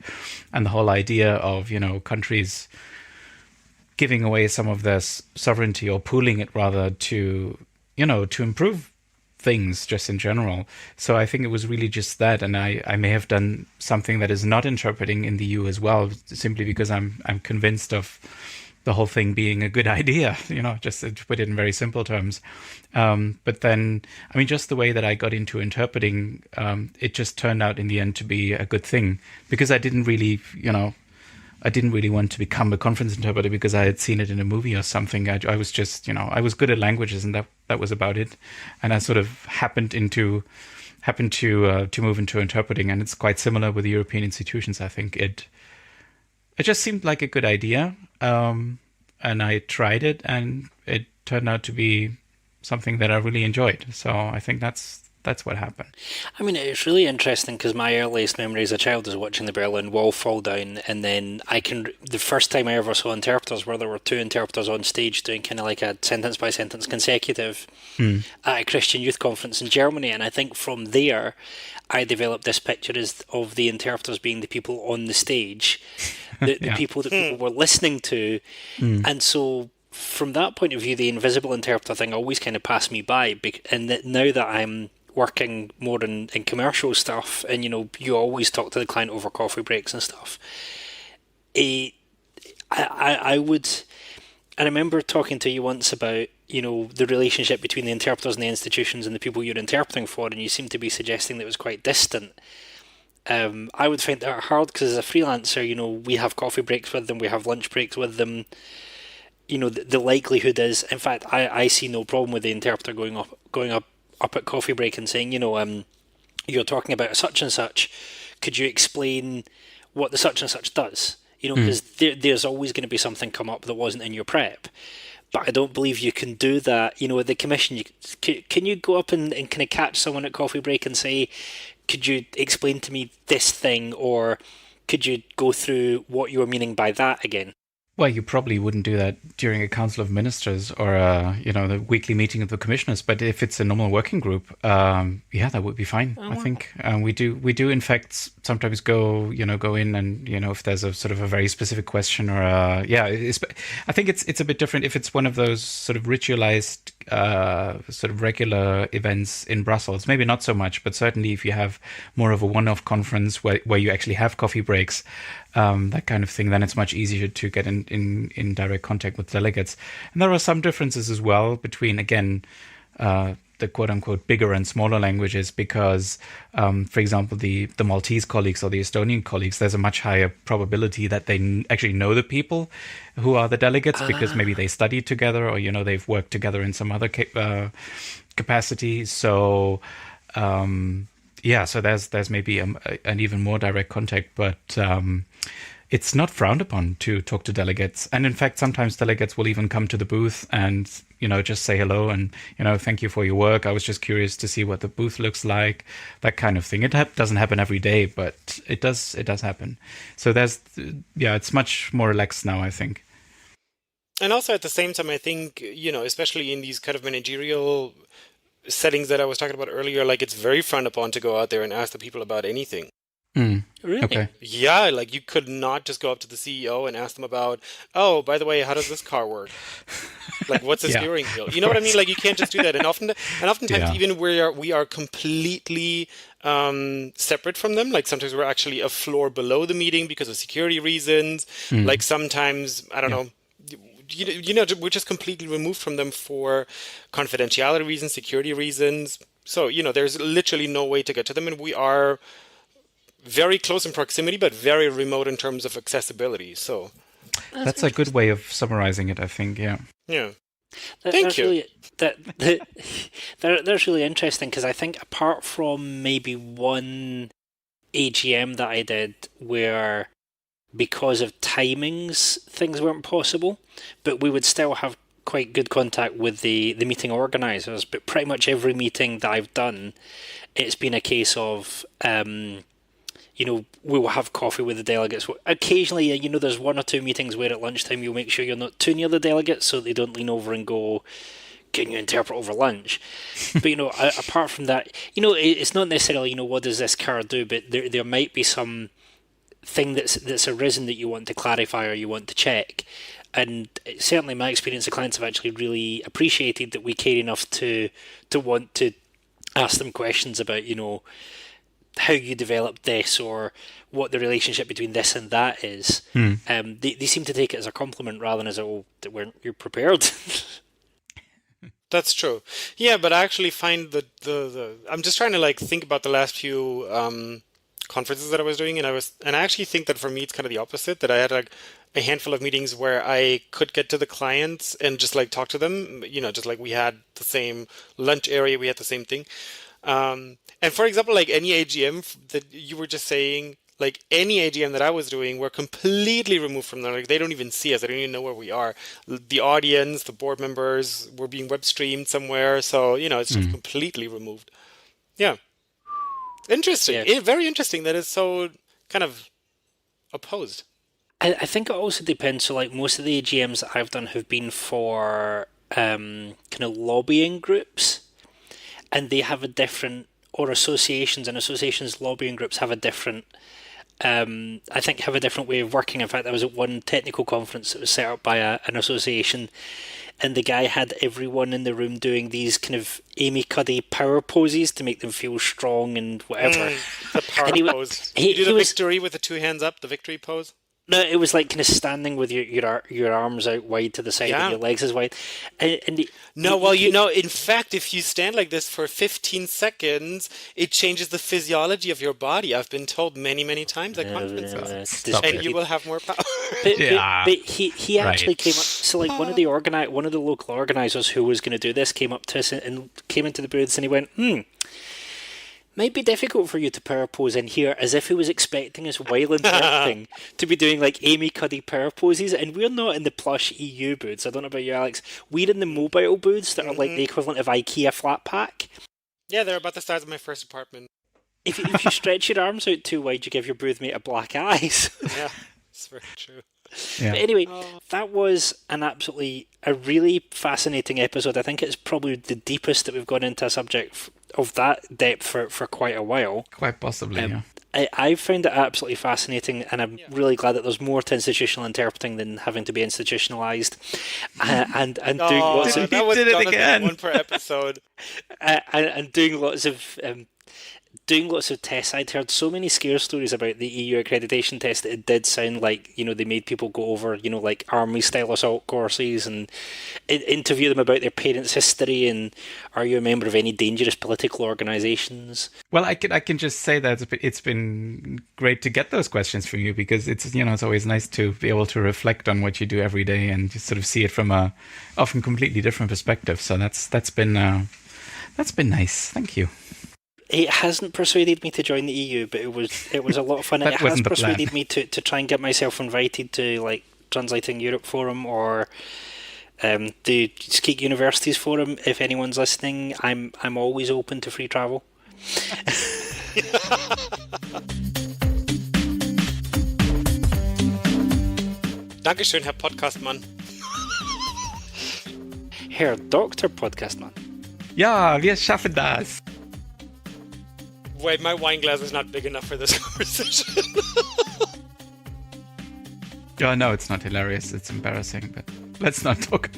and the whole idea of, countries giving away some of their sovereignty, or pooling it rather, to, to improve things just in general. So I think it was really just that, and I may have done something that is not interpreting in the EU as well, simply because I'm convinced of the whole thing being a good idea, just to put it in very simple terms. But then, I mean, just the way that I got into interpreting, it just turned out in the end to be a good thing, because I didn't really want to become a conference interpreter because I had seen it in a movie or something. I was just, I was good at languages, and that was about it. And I sort of happened to move into interpreting, and it's quite similar with the European institutions. I think it just seemed like a good idea, and I tried it, and it turned out to be something that I really enjoyed. So I think that's what happened. I mean, it's really interesting because my earliest memory as a child is watching the Berlin Wall fall down, and then the first time I ever saw interpreters where there were two interpreters on stage doing kind of like a sentence by sentence consecutive at a Christian youth conference in Germany, and I think from there I developed this picture of the interpreters being the people on the stage, the people that people were listening to, and so from that point of view, the invisible interpreter thing always kind of passed me by, and that now that I'm working more in commercial stuff, and you always talk to the client over coffee breaks and stuff. I remember talking to you once about the relationship between the interpreters and the institutions and the people you're interpreting for, and you seem to be suggesting that it was quite distant. I would find that hard because as a freelancer, we have coffee breaks with them, we have lunch breaks with them. The likelihood is, in fact, I see no problem with the interpreter going up at coffee break and saying, you're talking about such and such. Could you explain what the such and such does? Because there's always going to be something come up that wasn't in your prep. But I don't believe you can do that. At the commission, can you go up and kind of catch someone at coffee break and say, could you explain to me this thing, or could you go through what you were meaning by that again? Well, you probably wouldn't do that during a council of ministers or the weekly meeting of the commissioners. But if it's a normal working group, that would be fine. I think we do in fact sometimes go in and if there's a sort of a very specific question or I think it's a bit different if it's one of those sort of ritualized sort of regular events in Brussels. Maybe not so much, but certainly if you have more of a one-off conference where you actually have coffee breaks. That kind of thing, then it's much easier to get in direct contact with delegates. And there are some differences as well between, again, the quote-unquote bigger and smaller languages because, for example, the Maltese colleagues or the Estonian colleagues, there's a much higher probability that they actually know the people who are the delegates because maybe they studied together or, they've worked together in some other capacity. So... so there's maybe an even more direct contact, but it's not frowned upon to talk to delegates. And in fact, sometimes delegates will even come to the booth and, just say hello and, thank you for your work. I was just curious to see what the booth looks like, that kind of thing. It doesn't happen every day, but it does happen. So it's much more relaxed now, I think. And also at the same time, I think, especially in these kind of managerial settings that I was talking about earlier, like it's very frowned upon to go out there and ask the people about anything. Really? Okay. Yeah, like you could not just go up to the CEO and ask them about, oh, by the way, how does this car work? Like, what's the steering wheel? You know what I mean? Like, you can't just do that. And oftentimes, even we are completely separate from them. Like, sometimes we're actually a floor below the meeting because of security reasons. Like, sometimes, I don't know, we're just completely removed from them for confidentiality reasons, security reasons. So, there's literally no way to get to them. And we are very close in proximity, but very remote in terms of accessibility. So that's a good way of summarizing it, I think. Yeah. Yeah. Thank That's you. really that's really interesting because I think apart from maybe one AGM that I did where because of timings things weren't possible, but we would still have quite good contact with the meeting organisers. But pretty much every meeting that I've done, it's been a case of we will have coffee with the delegates. Occasionally, there's one or two meetings where at lunchtime you'll make sure you're not too near the delegates so they don't lean over and go, can you interpret over lunch? But, apart from that, it's not necessarily, what does this card do, but there might be some thing that's arisen that you want to clarify or you want to check. And certainly my experience, the clients have actually really appreciated that we care enough to want to ask them questions about, how you developed this or what the relationship between this and that is. They seem to take it as a compliment rather than as that weren't you prepared. That's true. Yeah, but I actually find that I'm just trying to think about the last few conferences that I was doing, and I actually think that for me it's kind of the opposite. That I had a handful of meetings where I could get to the clients and just talk to them. Just we had the same lunch area, we had the same thing. And for example, any AGM that you were just saying, any AGM that I was doing, we're completely removed from them. They don't even see us. They don't even know where we are. The audience, the board members, were being web streamed somewhere. So, it's just completely removed. Yeah. Interesting. Yeah. Very interesting that it's so kind of opposed. I think it also depends. So, most of the AGMs that I've done have been for kind of lobbying groups, and they have a different, or associations lobbying groups have a different, I think have a different way of working. In fact, I was at one technical conference that was set up by an association, and the guy had everyone in the room doing these kind of Amy Cuddy power poses to make them feel strong and whatever. The power pose. You do the victory with the two hands up, the victory pose? No, it was kind of standing with your arms out wide to the side and your legs as wide. In fact, if you stand like this for 15 seconds, it changes the physiology of your body. I've been told many, many times at conferences. And you will have more power. But he actually came up. So one of the local organisers who was going to do this came up to us and came into the booths and he went, might be difficult for you to power pose in here, as if he was expecting us while interacting to be doing Amy Cuddy power poses, and we're not in the plush EU booths. I don't know about you, Alex. We're in the mobile booths that are the equivalent of IKEA flat pack. Yeah, they're about the size of my first apartment. If you stretch your arms out too wide, you give your booth mate a black eye. Yeah, it's very true. Yeah. But anyway, that was a really fascinating episode. I think it's probably the deepest that we've gone into a subject of that depth for quite a while. Quite possibly, yeah. I found it absolutely fascinating, and I'm really glad that there's more to institutional interpreting than having to be institutionalized. And doing lots of did it again. One per episode. And doing lots of tests. I'd heard so many scare stories about the EU accreditation test that it did sound like, they made people go over, army-style assault courses and interview them about their parents' history and are you a member of any dangerous political organisations? Well, I can just say that it's been great to get those questions from you because it's always nice to be able to reflect on what you do every day and just sort of see it from a often completely different perspective. So that's been nice. Thank you. It hasn't persuaded me to join the EU, but it was a lot of fun. It has persuaded me to try and get myself invited to Translating Europe Forum or the Skeek Universities Forum. If anyone's listening, I'm always open to free travel. Dankeschön, Herr Podcastmann. Herr Dr. Podcastmann. Ja, wir schaffen das. Wait, my wine glass is not big enough for this conversation. Yeah, no, it's not hilarious. It's embarrassing, but let's not talk.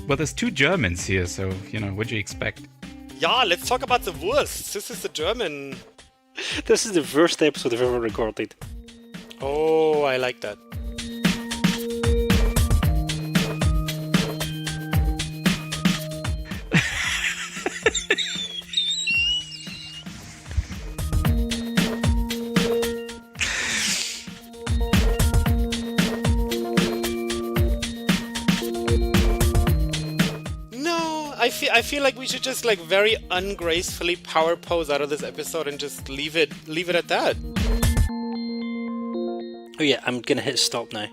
Well, there's two Germans here, so, what do you expect? Yeah, let's talk about the Wurst. This is the German. This is the first episode I've ever recorded. Oh, I like that. I feel like we should just like very ungracefully power pose out of this episode and just leave it at that. Oh yeah, I'm gonna hit stop now.